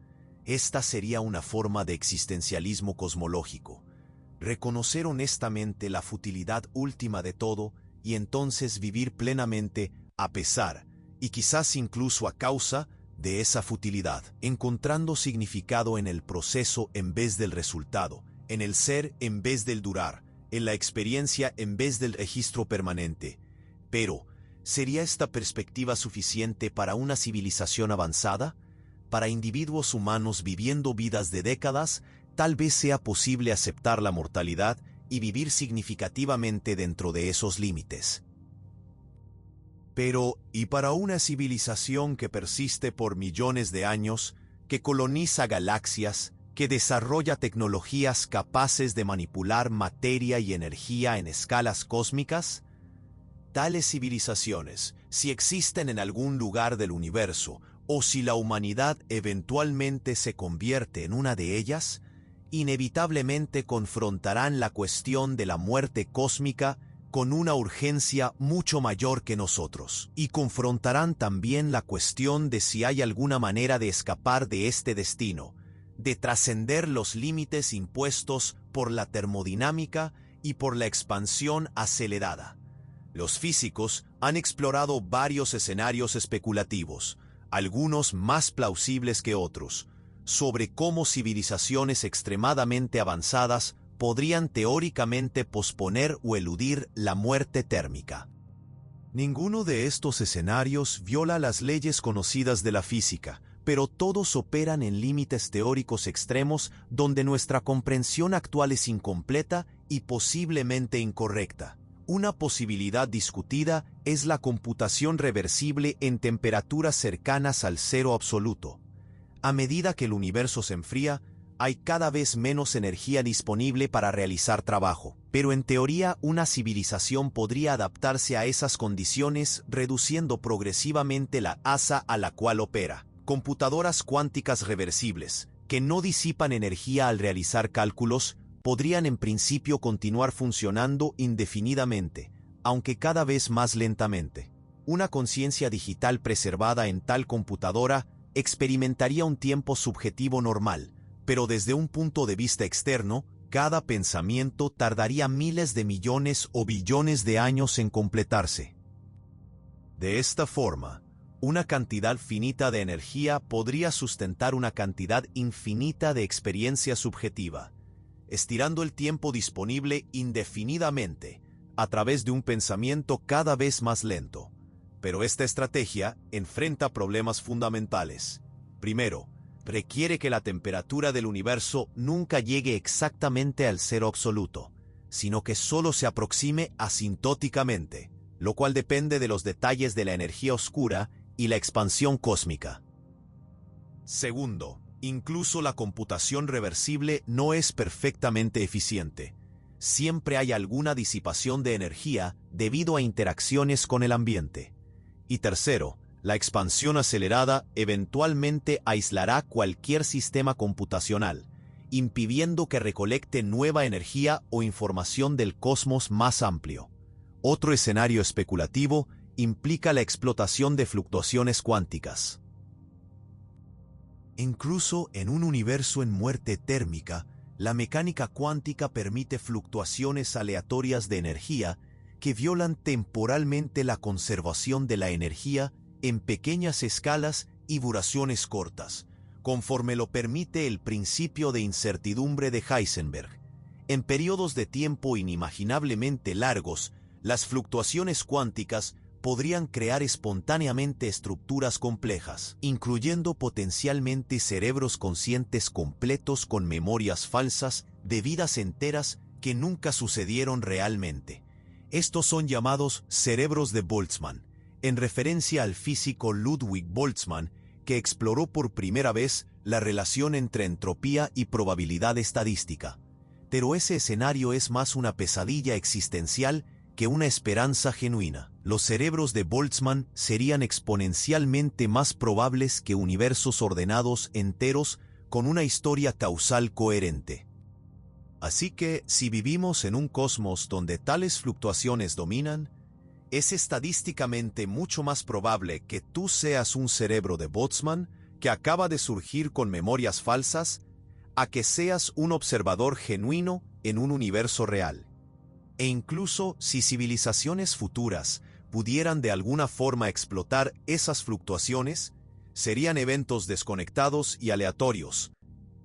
Speaker 1: Esta sería una forma de existencialismo cosmológico. Reconocer honestamente la futilidad última de todo y entonces vivir plenamente a pesar, y quizás incluso a causa, de esa futilidad, encontrando significado en el proceso en vez del resultado, en el ser en vez del durar, en la experiencia en vez del registro permanente. Pero, ¿sería esta perspectiva suficiente para una civilización avanzada? Para individuos humanos viviendo vidas de décadas, tal vez sea posible aceptar la mortalidad y vivir significativamente dentro de esos límites. Pero, ¿y para una civilización que persiste por millones de años, que coloniza galaxias, que desarrolla tecnologías capaces de manipular materia y energía en escalas cósmicas? Tales civilizaciones, si existen en algún lugar del universo o si la humanidad eventualmente se convierte en una de ellas, inevitablemente confrontarán la cuestión de la muerte cósmica con una urgencia mucho mayor que nosotros, y confrontarán también la cuestión de si hay alguna manera de escapar de este destino, de trascender los límites impuestos por la termodinámica y por la expansión acelerada. Los físicos han explorado varios escenarios especulativos, algunos más plausibles que otros, sobre cómo civilizaciones extremadamente avanzadas podrían teóricamente posponer o eludir la muerte térmica. Ninguno de estos escenarios viola las leyes conocidas de la física, pero todos operan en límites teóricos extremos donde nuestra comprensión actual es incompleta y posiblemente incorrecta. Una posibilidad discutida es la computación reversible en temperaturas cercanas al cero absoluto. A medida que el universo se enfría, hay cada vez menos energía disponible para realizar trabajo, pero en teoría una civilización podría adaptarse a esas condiciones reduciendo progresivamente la masa a la cual opera. Computadoras cuánticas reversibles, que no disipan energía al realizar cálculos, podrían en principio continuar funcionando indefinidamente, aunque cada vez más lentamente. Una conciencia digital preservada en tal computadora experimentaría un tiempo subjetivo normal, pero desde un punto de vista externo, cada pensamiento tardaría miles de millones o billones de años en completarse. De esta forma, una cantidad finita de energía podría sustentar una cantidad infinita de experiencia subjetiva, estirando el tiempo disponible indefinidamente a través de un pensamiento cada vez más lento. Pero esta estrategia enfrenta problemas fundamentales. Primero, requiere que la temperatura del universo nunca llegue exactamente al cero absoluto, sino que solo se aproxime asintóticamente, lo cual depende de los detalles de la energía oscura y la expansión cósmica. Segundo, incluso la computación reversible no es perfectamente eficiente. Siempre hay alguna disipación de energía debido a interacciones con el ambiente. Y tercero, la expansión acelerada eventualmente aislará cualquier sistema computacional, impidiendo que recolecte nueva energía o información del cosmos más amplio. Otro escenario especulativo implica la explotación de fluctuaciones cuánticas. Incluso en un universo en muerte térmica, la mecánica cuántica permite fluctuaciones aleatorias de energía que violan temporalmente la conservación de la energía en pequeñas escalas y duraciones cortas, conforme lo permite el principio de incertidumbre de Heisenberg. En periodos de tiempo inimaginablemente largos, las fluctuaciones cuánticas podrían crear espontáneamente estructuras complejas, incluyendo potencialmente cerebros conscientes completos con memorias falsas de vidas enteras que nunca sucedieron realmente. Estos son llamados cerebros de Boltzmann, en referencia al físico Ludwig Boltzmann, que exploró por primera vez la relación entre entropía y probabilidad estadística. Pero ese escenario es más una pesadilla existencial que una esperanza genuina. Los cerebros de Boltzmann serían exponencialmente más probables que universos ordenados enteros con una historia causal coherente. Así que, si vivimos en un cosmos donde tales fluctuaciones dominan, es estadísticamente mucho más probable que tú seas un cerebro de Boltzmann que acaba de surgir con memorias falsas, a que seas un observador genuino en un universo real. E incluso si civilizaciones futuras pudieran de alguna forma explotar esas fluctuaciones, serían eventos desconectados y aleatorios,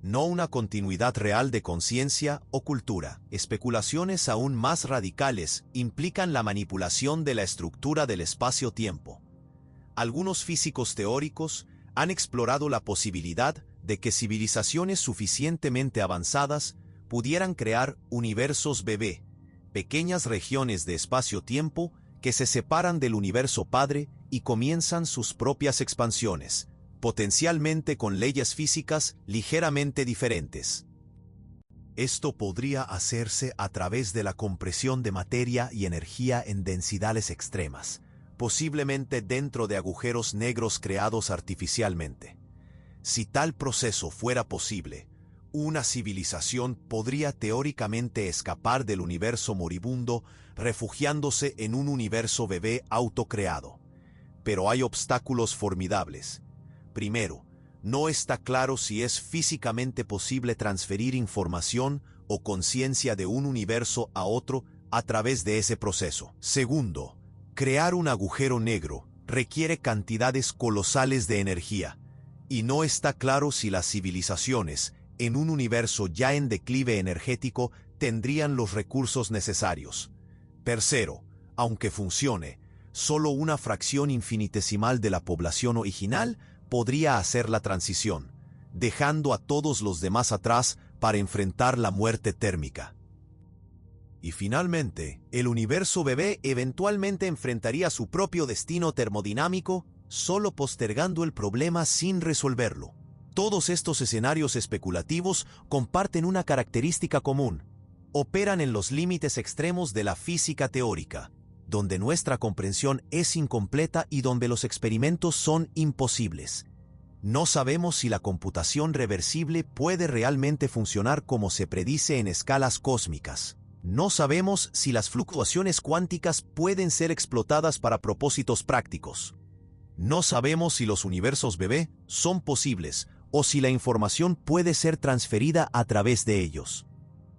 Speaker 1: no una continuidad real de conciencia o cultura. Especulaciones aún más radicales implican la manipulación de la estructura del espacio-tiempo. Algunos físicos teóricos han explorado la posibilidad de que civilizaciones suficientemente avanzadas pudieran crear universos bebé, pequeñas regiones de espacio-tiempo que se separan del universo padre y comienzan sus propias expansiones, potencialmente con leyes físicas ligeramente diferentes. Esto podría hacerse a través de la compresión de materia y energía en densidades extremas, posiblemente dentro de agujeros negros creados artificialmente. Si tal proceso fuera posible, una civilización podría teóricamente escapar del universo moribundo refugiándose en un universo bebé autocreado. Pero hay obstáculos formidables. Primero, no está claro si es físicamente posible transferir información o conciencia de un universo a otro a través de ese proceso. Segundo, crear un agujero negro requiere cantidades colosales de energía, y no está claro si las civilizaciones, en un universo ya en declive energético, tendrían los recursos necesarios. Tercero, aunque funcione, solo una fracción infinitesimal de la población original podría hacer la transición, dejando a todos los demás atrás para enfrentar la muerte térmica. Y finalmente, el universo bebé eventualmente enfrentaría su propio destino termodinámico, solo postergando el problema sin resolverlo. Todos estos escenarios especulativos comparten una característica común: operan en los límites extremos de la física teórica, donde nuestra comprensión es incompleta y donde los experimentos son imposibles. No sabemos si la computación reversible puede realmente funcionar como se predice en escalas cósmicas. No sabemos si las fluctuaciones cuánticas pueden ser explotadas para propósitos prácticos. No sabemos si los universos bebé son posibles o si la información puede ser transferida a través de ellos.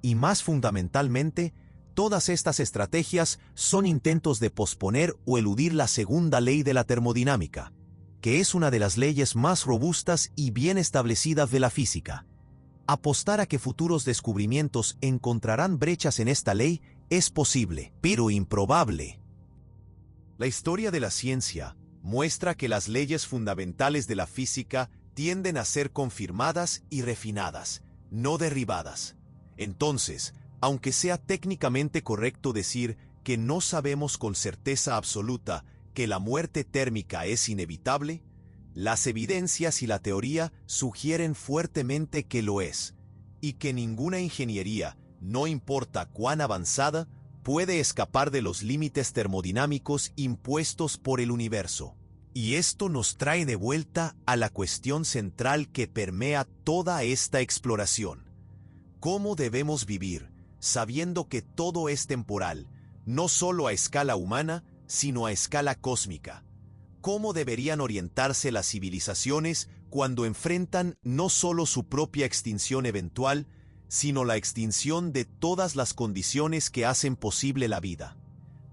Speaker 1: Y más fundamentalmente, todas estas estrategias son intentos de posponer o eludir la segunda ley de la termodinámica, que es una de las leyes más robustas y bien establecidas de la física. Apostar a que futuros descubrimientos encontrarán brechas en esta ley es posible, pero improbable. La historia de la ciencia muestra que las leyes fundamentales de la física tienden a ser confirmadas y refinadas, no derribadas. Entonces, aunque sea técnicamente correcto decir que no sabemos con certeza absoluta que la muerte térmica es inevitable, las evidencias y la teoría sugieren fuertemente que lo es, y que ninguna ingeniería, no importa cuán avanzada, puede escapar de los límites termodinámicos impuestos por el universo. Y esto nos trae de vuelta a la cuestión central que permea toda esta exploración. ¿Cómo debemos vivir, sabiendo que todo es temporal, no solo a escala humana, sino a escala cósmica? ¿Cómo deberían orientarse las civilizaciones cuando enfrentan no solo su propia extinción eventual, sino la extinción de todas las condiciones que hacen posible la vida?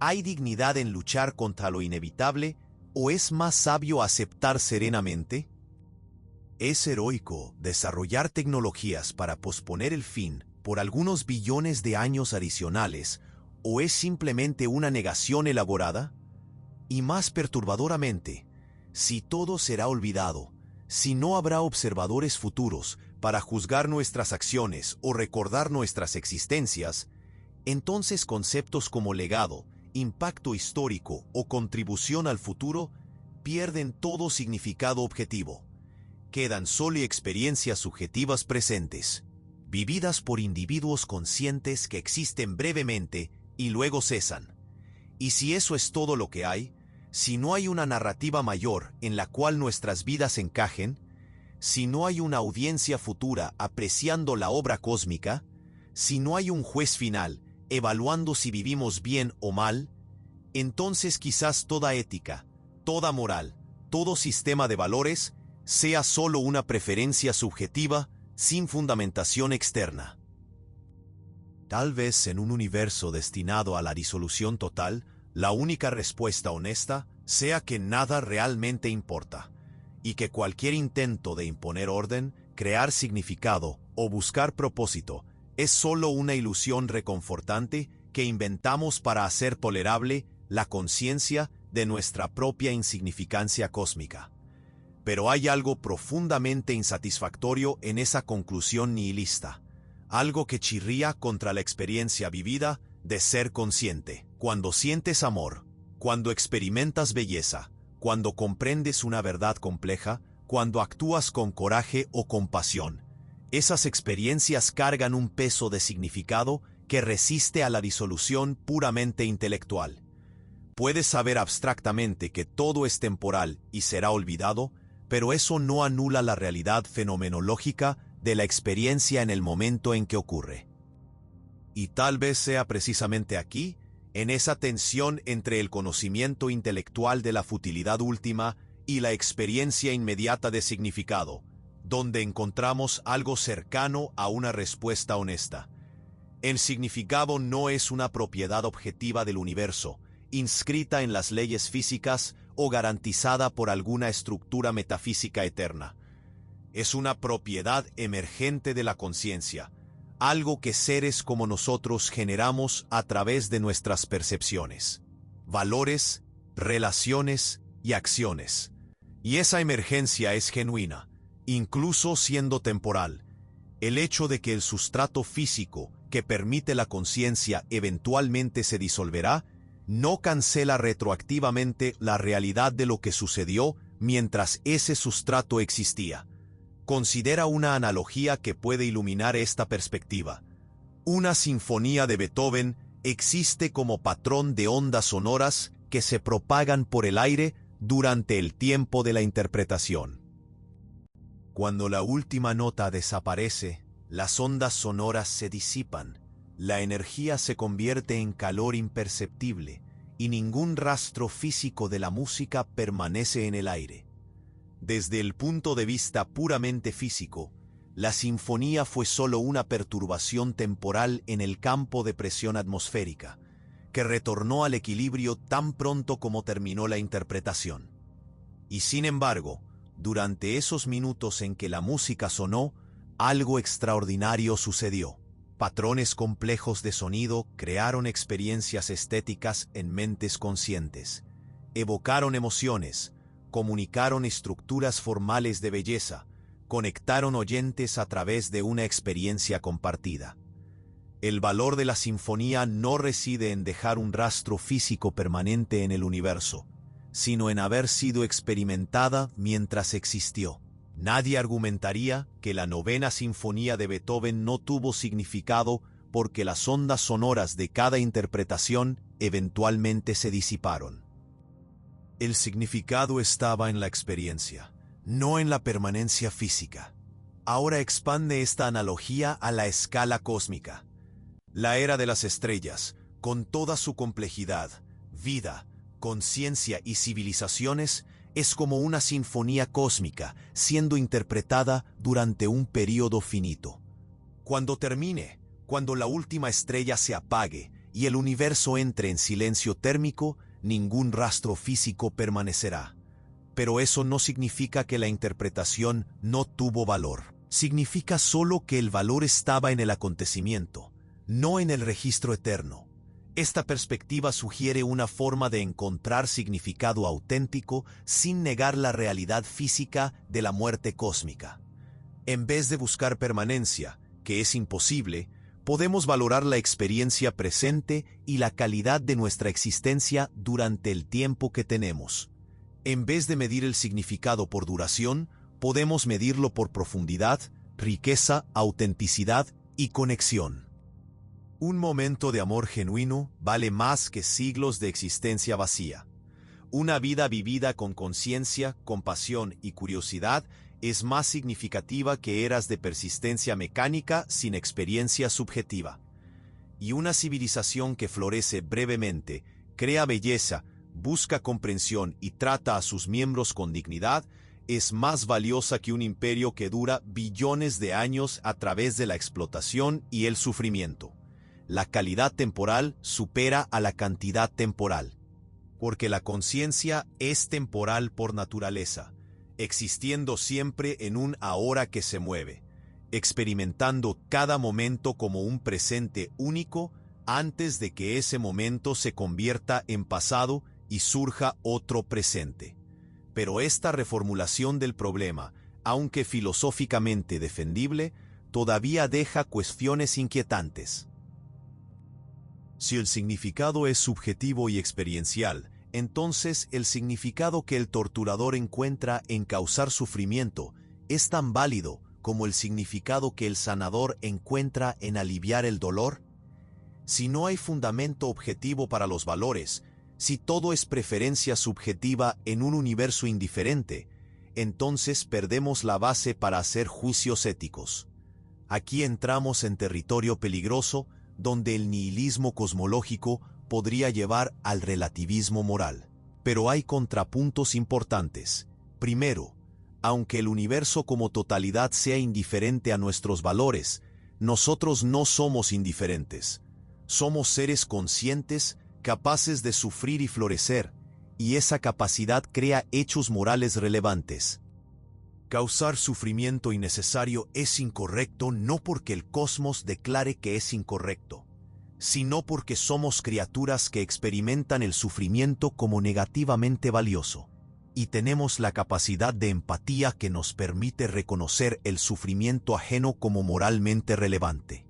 Speaker 1: ¿Hay dignidad en luchar contra lo inevitable, o es más sabio aceptar serenamente? ¿Es heroico desarrollar tecnologías para posponer el fin por algunos billones de años adicionales, o es simplemente una negación elaborada? Y más perturbadoramente, si todo será olvidado, si no habrá observadores futuros para juzgar nuestras acciones o recordar nuestras existencias, entonces conceptos como legado, impacto histórico o contribución al futuro pierden todo significado objetivo. Quedan solo experiencias subjetivas presentes, vividas por individuos conscientes que existen brevemente y luego cesan. Y si eso es todo lo que hay, si no hay una narrativa mayor en la cual nuestras vidas encajen, si no hay una audiencia futura apreciando la obra cósmica, si no hay un juez final evaluando si vivimos bien o mal, entonces quizás toda ética, toda moral, todo sistema de valores sea solo una preferencia subjetiva sin fundamentación externa. Tal vez en un universo destinado a la disolución total, la única respuesta honesta sea que nada realmente importa, y que cualquier intento de imponer orden, crear significado o buscar propósito es solo una ilusión reconfortante que inventamos para hacer tolerable la conciencia de nuestra propia insignificancia cósmica. Pero hay algo profundamente insatisfactorio en esa conclusión nihilista, algo que chirría contra la experiencia vivida de ser consciente. Cuando sientes amor, cuando experimentas belleza, cuando comprendes una verdad compleja, cuando actúas con coraje o compasión, esas experiencias cargan un peso de significado que resiste a la disolución puramente intelectual. Puedes saber abstractamente que todo es temporal y será olvidado, pero eso no anula la realidad fenomenológica de la experiencia en el momento en que ocurre. Y tal vez sea precisamente aquí, en esa tensión entre el conocimiento intelectual de la futilidad última y la experiencia inmediata de significado, donde encontramos algo cercano a una respuesta honesta. El significado no es una propiedad objetiva del universo, inscrita en las leyes físicas o garantizada por alguna estructura metafísica eterna. Es una propiedad emergente de la conciencia, algo que seres como nosotros generamos a través de nuestras percepciones, valores, relaciones y acciones. Y esa emergencia es genuina, incluso siendo temporal. El hecho de que el sustrato físico que permite la conciencia eventualmente se disolverá, no cancela retroactivamente la realidad de lo que sucedió mientras ese sustrato existía. Considera una analogía que puede iluminar esta perspectiva. Una sinfonía de Beethoven existe como patrón de ondas sonoras que se propagan por el aire durante el tiempo de la interpretación. Cuando la última nota desaparece, las ondas sonoras se disipan, la energía se convierte en calor imperceptible y ningún rastro físico de la música permanece en el aire. Desde el punto de vista puramente físico, la sinfonía fue solo una perturbación temporal en el campo de presión atmosférica, que retornó al equilibrio tan pronto como terminó la interpretación. Y sin embargo, durante esos minutos en que la música sonó, algo extraordinario sucedió. Patrones complejos de sonido crearon experiencias estéticas en mentes conscientes, evocaron emociones, comunicaron estructuras formales de belleza, conectaron oyentes a través de una experiencia compartida. El valor de la sinfonía no reside en dejar un rastro físico permanente en el universo, sino en haber sido experimentada mientras existió. Nadie argumentaría que la novena sinfonía de Beethoven no tuvo significado porque las ondas sonoras de cada interpretación eventualmente se disiparon. El significado estaba en la experiencia, no en la permanencia física. Ahora expande esta analogía a la escala cósmica. La era de las estrellas, con toda su complejidad, vida, conciencia y civilizaciones, es como una sinfonía cósmica siendo interpretada durante un periodo finito. Cuando termine, cuando la última estrella se apague y el universo entre en silencio térmico, ningún rastro físico permanecerá. Pero eso no significa que la interpretación no tuvo valor. Significa solo que el valor estaba en el acontecimiento, no en el registro eterno. Esta perspectiva sugiere una forma de encontrar significado auténtico sin negar la realidad física de la muerte cósmica. En vez de buscar permanencia, que es imposible, podemos valorar la experiencia presente y la calidad de nuestra existencia durante el tiempo que tenemos. En vez de medir el significado por duración, podemos medirlo por profundidad, riqueza, autenticidad y conexión. Un momento de amor genuino vale más que siglos de existencia vacía. Una vida vivida con conciencia, compasión y curiosidad es más significativa que eras de persistencia mecánica sin experiencia subjetiva. Y una civilización que florece brevemente, crea belleza, busca comprensión y trata a sus miembros con dignidad, es más valiosa que un imperio que dura billones de años a través de la explotación y el sufrimiento. La calidad temporal supera a la cantidad temporal, porque la conciencia es temporal por naturaleza, existiendo siempre en un ahora que se mueve, experimentando cada momento como un presente único antes de que ese momento se convierta en pasado y surja otro presente. Pero esta reformulación del problema, aunque filosóficamente defendible, todavía deja cuestiones inquietantes. Si el significado es subjetivo y experiencial, entonces el significado que el torturador encuentra en causar sufrimiento es tan válido como el significado que el sanador encuentra en aliviar el dolor. Si no hay fundamento objetivo para los valores, Si todo es preferencia subjetiva en un universo indiferente, entonces perdemos la base para hacer juicios éticos. Aquí entramos en territorio peligroso donde el nihilismo cosmológico podría llevar al relativismo moral. Pero hay contrapuntos importantes. Primero, aunque el universo como totalidad sea indiferente a nuestros valores, nosotros no somos indiferentes. Somos seres conscientes, capaces de sufrir y florecer, y esa capacidad crea hechos morales relevantes. Causar sufrimiento innecesario es incorrecto no porque el cosmos declare que es incorrecto, sino porque somos criaturas que experimentan el sufrimiento como negativamente valioso, y tenemos la capacidad de empatía que nos permite reconocer el sufrimiento ajeno como moralmente relevante.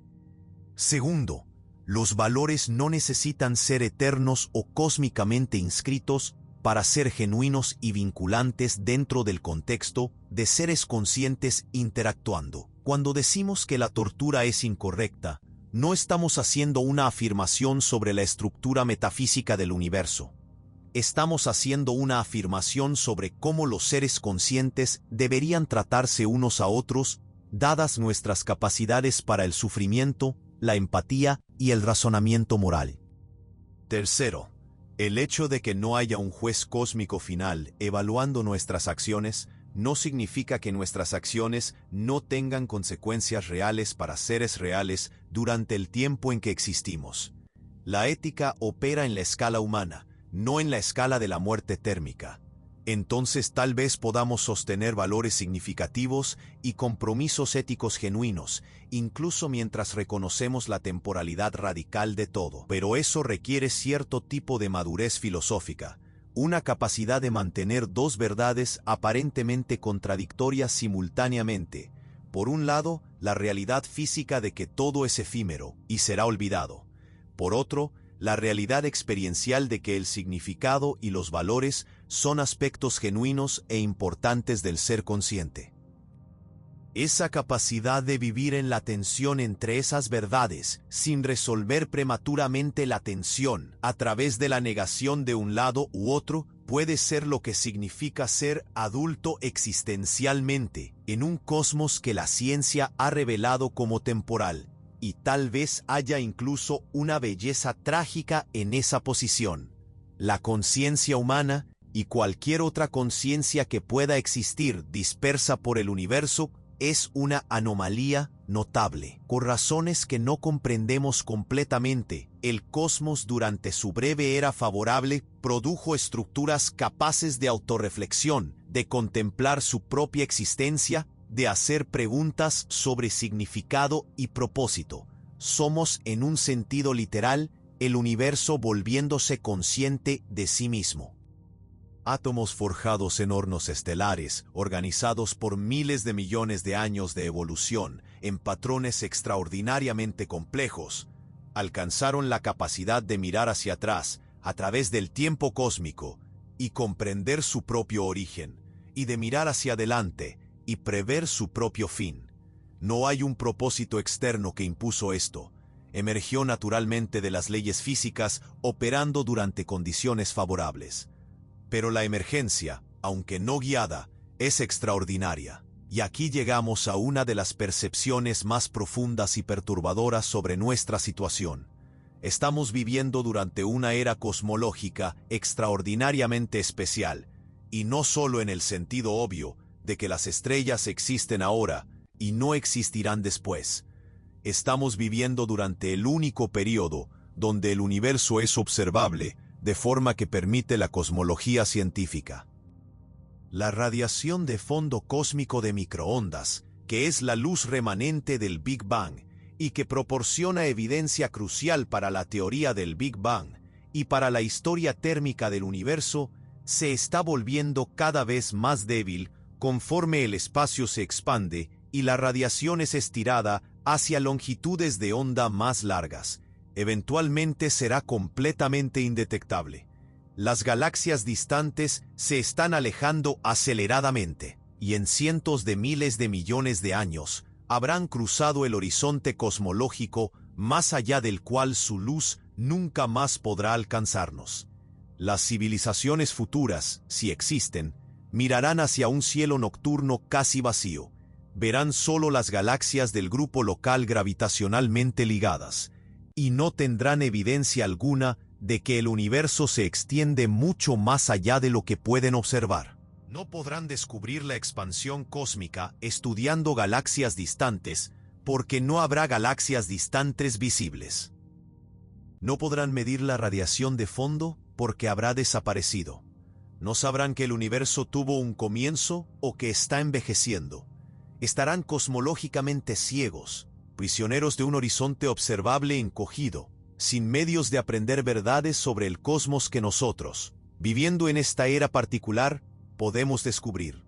Speaker 1: Segundo, los valores no necesitan ser eternos o cósmicamente inscritos para ser genuinos y vinculantes dentro del contexto de seres conscientes interactuando. Cuando decimos que la tortura es incorrecta, no estamos haciendo una afirmación sobre la estructura metafísica del universo. Estamos haciendo una afirmación sobre cómo los seres conscientes deberían tratarse unos a otros, dadas nuestras capacidades para el sufrimiento, la empatía y el razonamiento moral. Tercero, el hecho de que no haya un juez cósmico final evaluando nuestras acciones no significa que nuestras acciones no tengan consecuencias reales para seres reales durante el tiempo en que existimos. La ética opera en la escala humana, no en la escala de la muerte térmica. Entonces tal vez podamos sostener valores significativos y compromisos éticos genuinos, incluso mientras reconocemos la temporalidad radical de todo. Pero eso requiere cierto tipo de madurez filosófica, una capacidad de mantener dos verdades aparentemente contradictorias simultáneamente. Por un lado, la realidad física de que todo es efímero y será olvidado. Por otro, la realidad experiencial de que el significado y los valores son aspectos genuinos e importantes del ser consciente. Esa capacidad de vivir en la tensión entre esas verdades, sin resolver prematuramente la tensión a través de la negación de un lado u otro, puede ser lo que significa ser adulto existencialmente en un cosmos que la ciencia ha revelado como temporal. Y tal vez haya incluso una belleza trágica en esa posición. La conciencia humana, y cualquier otra conciencia que pueda existir dispersa por el universo, es una anomalía notable. Por razones que no comprendemos completamente, el cosmos durante su breve era favorable produjo estructuras capaces de autorreflexión, de contemplar su propia existencia, de hacer preguntas sobre significado y propósito. Somos, en un sentido literal, el universo volviéndose consciente de sí mismo. Átomos forjados en hornos estelares, organizados por miles de millones de años de evolución, en patrones extraordinariamente complejos, alcanzaron la capacidad de mirar hacia atrás, a través del tiempo cósmico, y comprender su propio origen, y de mirar hacia adelante, y prever su propio fin. No hay un propósito externo que impuso esto. Emergió naturalmente de las leyes físicas operando durante condiciones favorables. Pero la emergencia, aunque no guiada, es extraordinaria. Y aquí llegamos a una de las percepciones más profundas y perturbadoras sobre nuestra situación. Estamos viviendo durante una era cosmológica extraordinariamente especial, y no solo en el sentido obvio de que las estrellas existen ahora y no existirán después. Estamos viviendo durante el único período donde el universo es observable, de forma que permite la cosmología científica. La radiación de fondo cósmico de microondas, que es la luz remanente del Big Bang, y que proporciona evidencia crucial para la teoría del Big Bang y para la historia térmica del universo, se está volviendo cada vez más débil conforme el espacio se expande y la radiación es estirada hacia longitudes de onda más largas. Eventualmente será completamente indetectable. Las galaxias distantes se están alejando aceleradamente, y en cientos de miles de millones de años habrán cruzado el horizonte cosmológico más allá del cual su luz nunca más podrá alcanzarnos. Las civilizaciones futuras, si existen, mirarán hacia un cielo nocturno casi vacío. Verán solo las galaxias del grupo local gravitacionalmente ligadas, y no tendrán evidencia alguna de que el universo se extiende mucho más allá de lo que pueden observar. No podrán descubrir la expansión cósmica estudiando galaxias distantes, porque no habrá galaxias distantes visibles. No podrán medir la radiación de fondo porque habrá desaparecido. No sabrán que el universo tuvo un comienzo o que está envejeciendo. Estarán cosmológicamente ciegos, prisioneros de un horizonte observable encogido, sin medios de aprender verdades sobre el cosmos que nosotros, viviendo en esta era particular, podemos descubrir.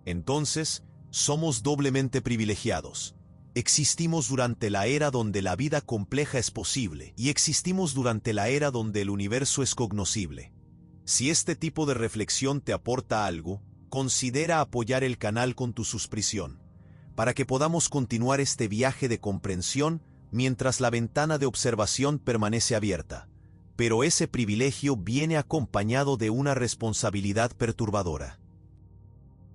Speaker 1: Entonces, somos doblemente privilegiados. Existimos durante la era donde la vida compleja es posible y existimos durante la era donde el universo es cognoscible. Si este tipo de reflexión te aporta algo, considera apoyar el canal con tu suscripción, para que podamos continuar este viaje de comprensión mientras la ventana de observación permanece abierta. Pero ese privilegio viene acompañado de una responsabilidad perturbadora.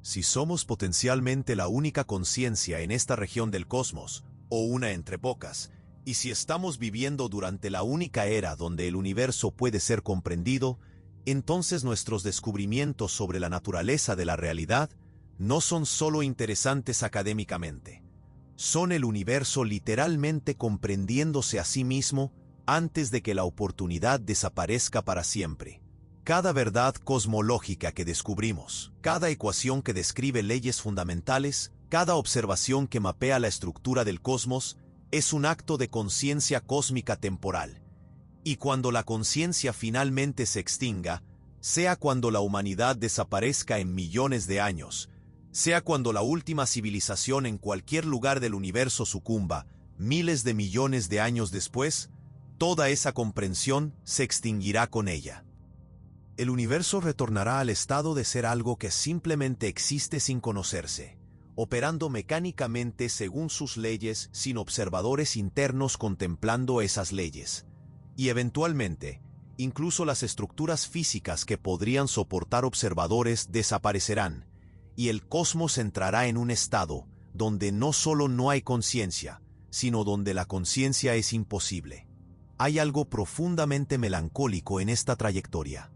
Speaker 1: Si somos potencialmente la única conciencia en esta región del cosmos, o una entre pocas, y si estamos viviendo durante la única era donde el universo puede ser comprendido, entonces nuestros descubrimientos sobre la naturaleza de la realidad no son solo interesantes académicamente. Son el universo literalmente comprendiéndose a sí mismo antes de que la oportunidad desaparezca para siempre. Cada verdad cosmológica que descubrimos, cada ecuación que describe leyes fundamentales, cada observación que mapea la estructura del cosmos, es un acto de conciencia cósmica temporal. Y cuando la conciencia finalmente se extinga, sea cuando la humanidad desaparezca en millones de años, sea cuando la última civilización en cualquier lugar del universo sucumba, miles de millones de años después, toda esa comprensión se extinguirá con ella. El universo retornará al estado de ser algo que simplemente existe sin conocerse, operando mecánicamente según sus leyes sin observadores internos contemplando esas leyes. Y eventualmente, incluso las estructuras físicas que podrían soportar observadores desaparecerán, y el cosmos entrará en un estado donde no solo no hay conciencia, sino donde la conciencia es imposible. Hay algo profundamente melancólico en esta trayectoria.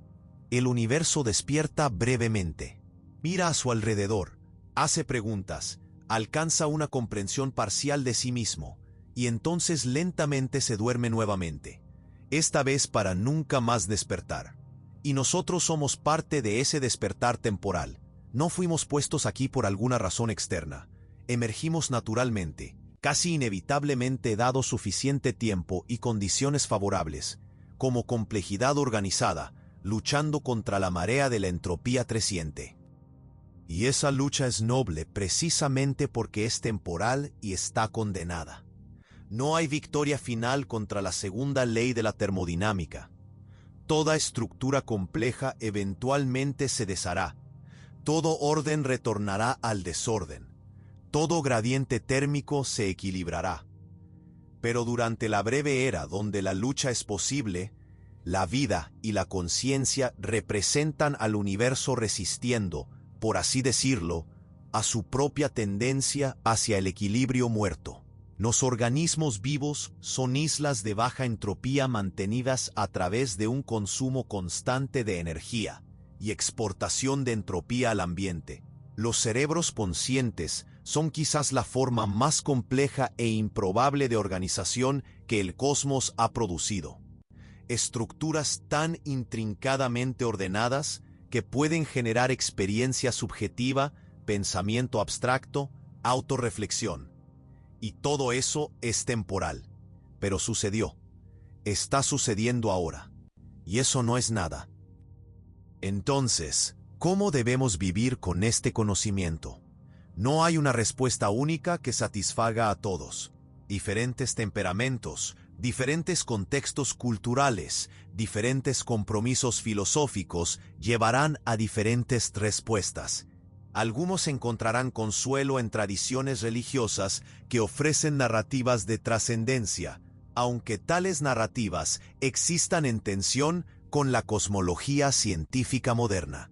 Speaker 1: El universo despierta brevemente. Mira a su alrededor, hace preguntas, alcanza una comprensión parcial de sí mismo, y entonces lentamente se duerme nuevamente, esta vez para nunca más despertar. Y nosotros somos parte de ese despertar temporal. No fuimos puestos aquí por alguna razón externa. Emergimos naturalmente, casi inevitablemente dado suficiente tiempo y condiciones favorables, como complejidad organizada, luchando contra la marea de la entropía creciente. Y esa lucha es noble precisamente porque es temporal y está condenada. No hay victoria final contra la segunda ley de la termodinámica. Toda estructura compleja eventualmente se deshará. Todo orden retornará al desorden. Todo gradiente térmico se equilibrará. Pero durante la breve era donde la lucha es posible, la vida y la conciencia representan al universo resistiendo, por así decirlo, a su propia tendencia hacia el equilibrio muerto. Los organismos vivos son islas de baja entropía mantenidas a través de un consumo constante de energía y exportación de entropía al ambiente. Los cerebros conscientes son quizás la forma más compleja e improbable de organización que el cosmos ha producido. Estructuras tan intrincadamente ordenadas que pueden generar experiencia subjetiva, pensamiento abstracto, autorreflexión. Y todo eso es temporal. Pero sucedió. Está sucediendo ahora. Y eso no es nada. Entonces, ¿cómo debemos vivir con este conocimiento? No hay una respuesta única que satisfaga a todos. Diferentes temperamentos, diferentes contextos culturales, diferentes compromisos filosóficos llevarán a diferentes respuestas. Algunos encontrarán consuelo en tradiciones religiosas que ofrecen narrativas de trascendencia, aunque tales narrativas existan en tensión con la cosmología científica moderna.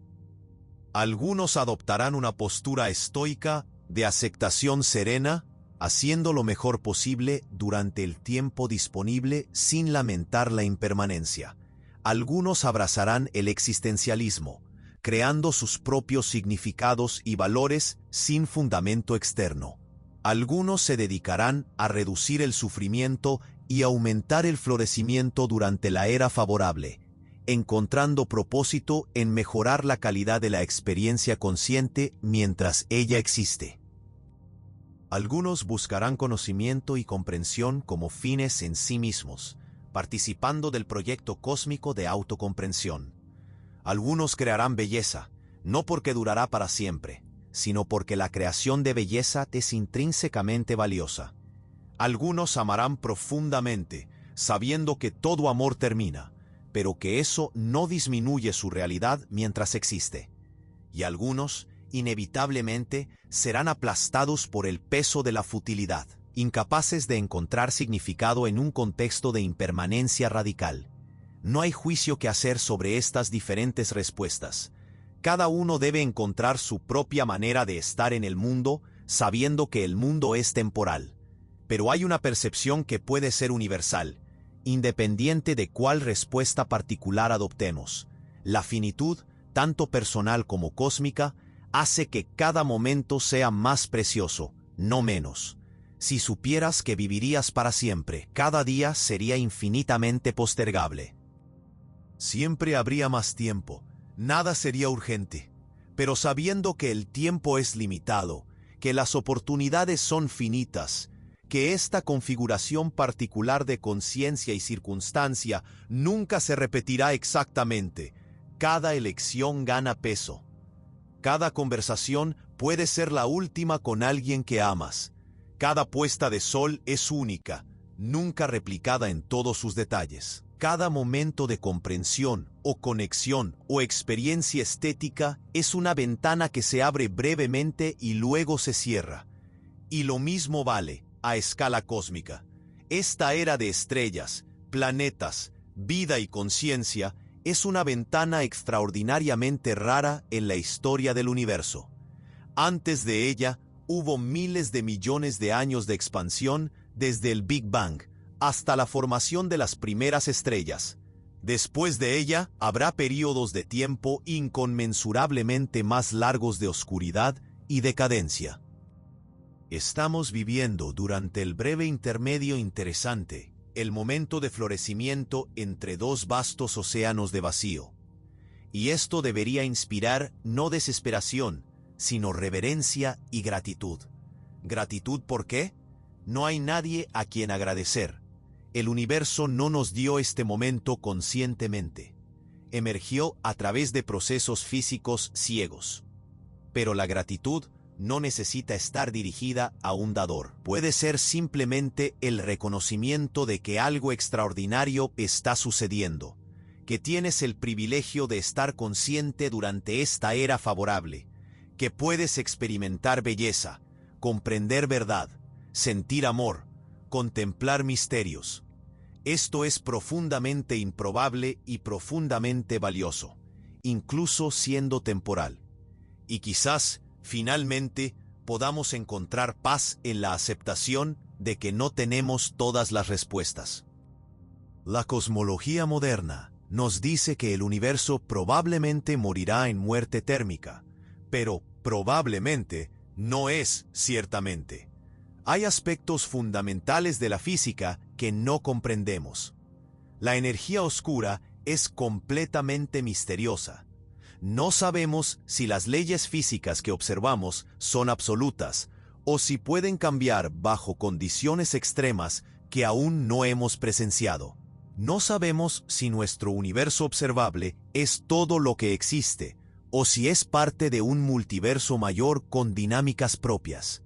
Speaker 1: Algunos adoptarán una postura estoica de aceptación serena, haciendo lo mejor posible durante el tiempo disponible sin lamentar la impermanencia. Algunos abrazarán el existencialismo, creando sus propios significados y valores sin fundamento externo. Algunos se dedicarán a reducir el sufrimiento y aumentar el florecimiento durante la era favorable, encontrando propósito en mejorar la calidad de la experiencia consciente mientras ella existe. Algunos buscarán conocimiento y comprensión como fines en sí mismos, participando del proyecto cósmico de autocomprensión. Algunos crearán belleza, no porque durará para siempre, sino porque la creación de belleza es intrínsecamente valiosa. Algunos amarán profundamente, sabiendo que todo amor termina, pero que eso no disminuye su realidad mientras existe. Y algunos, inevitablemente, serán aplastados por el peso de la futilidad, incapaces de encontrar significado en un contexto de impermanencia radical. No hay juicio que hacer sobre estas diferentes respuestas. Cada uno debe encontrar su propia manera de estar en el mundo, sabiendo que el mundo es temporal. Pero hay una percepción que puede ser universal, independiente de cuál respuesta particular adoptemos. La finitud, tanto personal como cósmica, hace que cada momento sea más precioso, no menos. Si supieras que vivirías para siempre, cada día sería infinitamente postergable. Siempre habría más tiempo, nada sería urgente. Pero sabiendo que el tiempo es limitado, que las oportunidades son finitas, que esta configuración particular de conciencia y circunstancia nunca se repetirá exactamente, cada elección gana peso. Cada conversación puede ser la última con alguien que amas. Cada puesta de sol es única, nunca replicada en todos sus detalles. Cada momento de comprensión o conexión o experiencia estética es una ventana que se abre brevemente y luego se cierra. Y lo mismo vale a escala cósmica. Esta era de estrellas, planetas, vida y conciencia es una ventana extraordinariamente rara en la historia del universo. Antes de ella, hubo miles de millones de años de expansión desde el Big Bang hasta la formación de las primeras estrellas. Después de ella, habrá períodos de tiempo inconmensurablemente más largos de oscuridad y decadencia. Estamos viviendo durante el breve intermedio interesante, el momento de florecimiento entre dos vastos océanos de vacío. Y esto debería inspirar no desesperación, sino reverencia y gratitud. ¿Gratitud por qué? No hay nadie a quien agradecer. El universo no nos dio este momento conscientemente. Emergió a través de procesos físicos ciegos. Pero la gratitud no necesita estar dirigida a un dador. Puede ser simplemente el reconocimiento de que algo extraordinario está sucediendo, que tienes el privilegio de estar consciente durante esta era favorable, que puedes experimentar belleza, comprender verdad, sentir amor, contemplar misterios. Esto es profundamente improbable y profundamente valioso, incluso siendo temporal. Y quizás, finalmente, podamos encontrar paz en la aceptación de que no tenemos todas las respuestas. La cosmología moderna nos dice que el universo probablemente morirá en muerte térmica, pero probablemente no es ciertamente. Hay aspectos fundamentales de la física que no comprendemos. La energía oscura es completamente misteriosa. No sabemos si las leyes físicas que observamos son absolutas o si pueden cambiar bajo condiciones extremas que aún no hemos presenciado. No sabemos si nuestro universo observable es todo lo que existe o si es parte de un multiverso mayor con dinámicas propias.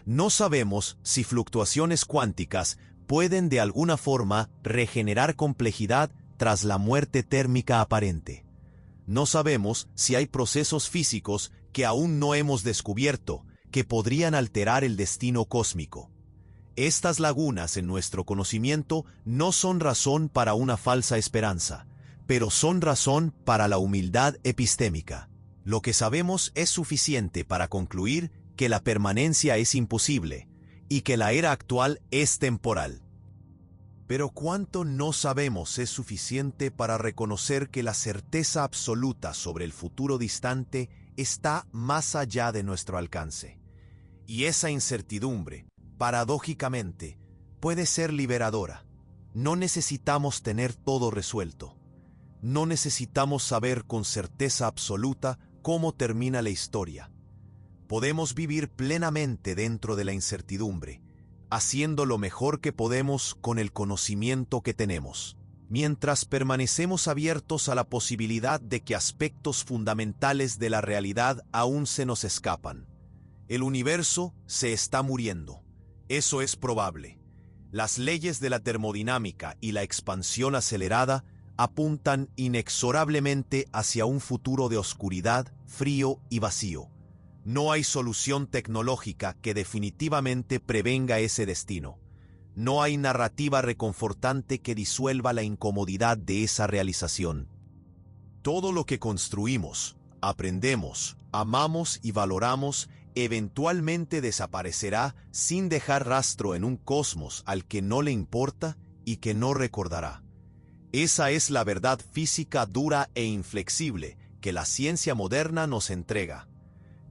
Speaker 1: No sabemos si fluctuaciones cuánticas pueden de alguna forma regenerar complejidad tras la muerte térmica aparente. No sabemos si hay procesos físicos que aún no hemos descubierto que podrían alterar el destino cósmico. Estas lagunas en nuestro conocimiento no son razón para una falsa esperanza, pero son razón para la humildad epistémica. Lo que sabemos es suficiente para concluir que la permanencia es imposible y que la era actual es temporal. Pero cuánto no sabemos es suficiente para reconocer que la certeza absoluta sobre el futuro distante está más allá de nuestro alcance. Y esa incertidumbre, paradójicamente, puede ser liberadora. No necesitamos tener todo resuelto. No necesitamos saber con certeza absoluta cómo termina la historia. Podemos vivir plenamente dentro de la incertidumbre, haciendo lo mejor que podemos con el conocimiento que tenemos, mientras permanecemos abiertos a la posibilidad de que aspectos fundamentales de la realidad aún se nos escapan. El universo se está muriendo. Eso es probable. Las leyes de la termodinámica y la expansión acelerada apuntan inexorablemente hacia un futuro de oscuridad, frío y vacío. No hay solución tecnológica que definitivamente prevenga ese destino. No hay narrativa reconfortante que disuelva la incomodidad de esa realización. Todo lo que construimos, aprendemos, amamos y valoramos eventualmente desaparecerá sin dejar rastro en un cosmos al que no le importa y que no recordará. Esa es la verdad física dura e inflexible que la ciencia moderna nos entrega.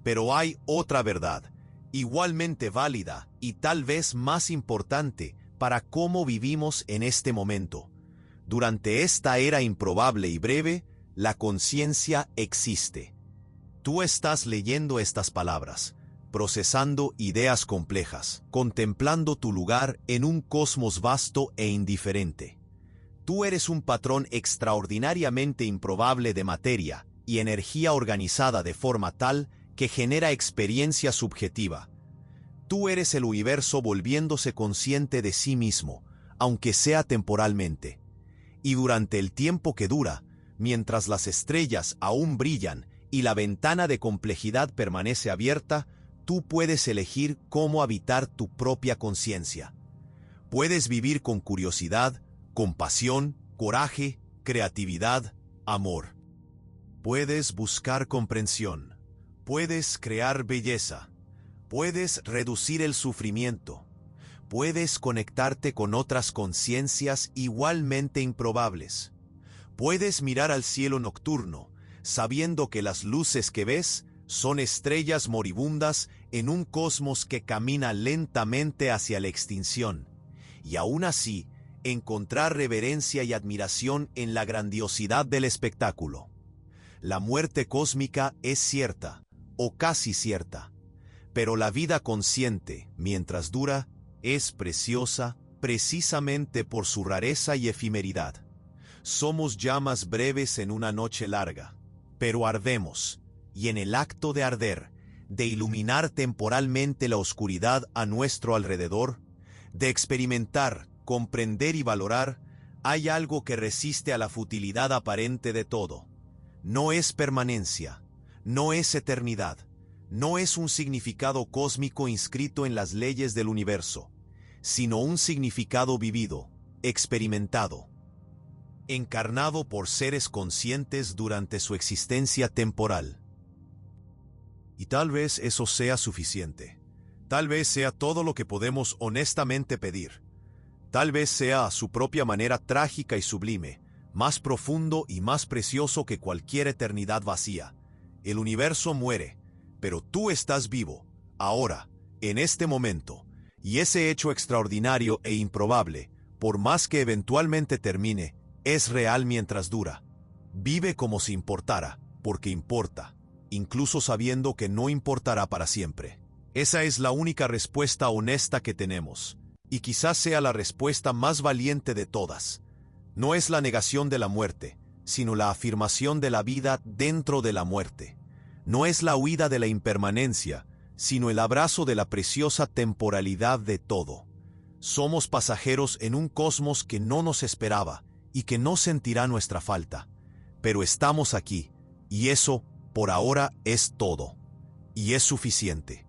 Speaker 1: Pero hay otra verdad, igualmente válida y tal vez más importante para cómo vivimos en este momento. Durante esta era improbable y breve, la conciencia existe. Tú estás leyendo estas palabras, procesando ideas complejas, contemplando tu lugar en un cosmos vasto e indiferente. Tú eres un patrón extraordinariamente improbable de materia y energía organizada de forma tal que genera experiencia subjetiva. Tú eres el universo volviéndose consciente de sí mismo, aunque sea temporalmente. Y durante el tiempo que dura, mientras las estrellas aún brillan y la ventana de complejidad permanece abierta, tú puedes elegir cómo habitar tu propia conciencia. Puedes vivir con curiosidad, compasión, coraje, creatividad, amor. Puedes buscar comprensión. Puedes crear belleza. Puedes reducir el sufrimiento. Puedes conectarte con otras conciencias igualmente improbables. Puedes mirar al cielo nocturno, sabiendo que las luces que ves son estrellas moribundas en un cosmos que camina lentamente hacia la extinción, y aún así encontrar reverencia y admiración en la grandiosidad del espectáculo. La muerte cósmica es cierta, o casi cierta, pero la vida consciente, mientras dura, es preciosa precisamente por su rareza y efemeridad. Somos llamas breves en una noche larga, pero ardemos, y en el acto de arder, de iluminar temporalmente la oscuridad a nuestro alrededor, de experimentar, comprender y valorar, hay algo que resiste a la futilidad aparente de todo. No es permanencia, no es eternidad, no es un significado cósmico inscrito en las leyes del universo, sino un significado vivido, experimentado, encarnado por seres conscientes durante su existencia temporal. Y tal vez eso sea suficiente. Tal vez sea todo lo que podemos honestamente pedir. Tal vez sea a su propia manera trágica y sublime, más profundo y más precioso que cualquier eternidad vacía. El universo muere, pero tú estás vivo, ahora, en este momento, y ese hecho extraordinario e improbable, por más que eventualmente termine, es real mientras dura. Vive como si importara, porque importa, incluso sabiendo que no importará para siempre. Esa es la única respuesta honesta que tenemos, y quizás sea la respuesta más valiente de todas. No es la negación de la muerte, sino la afirmación de la vida dentro de la muerte. No es la huida de la impermanencia, sino el abrazo de la preciosa temporalidad de todo. Somos pasajeros en un cosmos que no nos esperaba y que no sentirá nuestra falta. Pero estamos aquí, y eso, por ahora, es todo. Y es suficiente.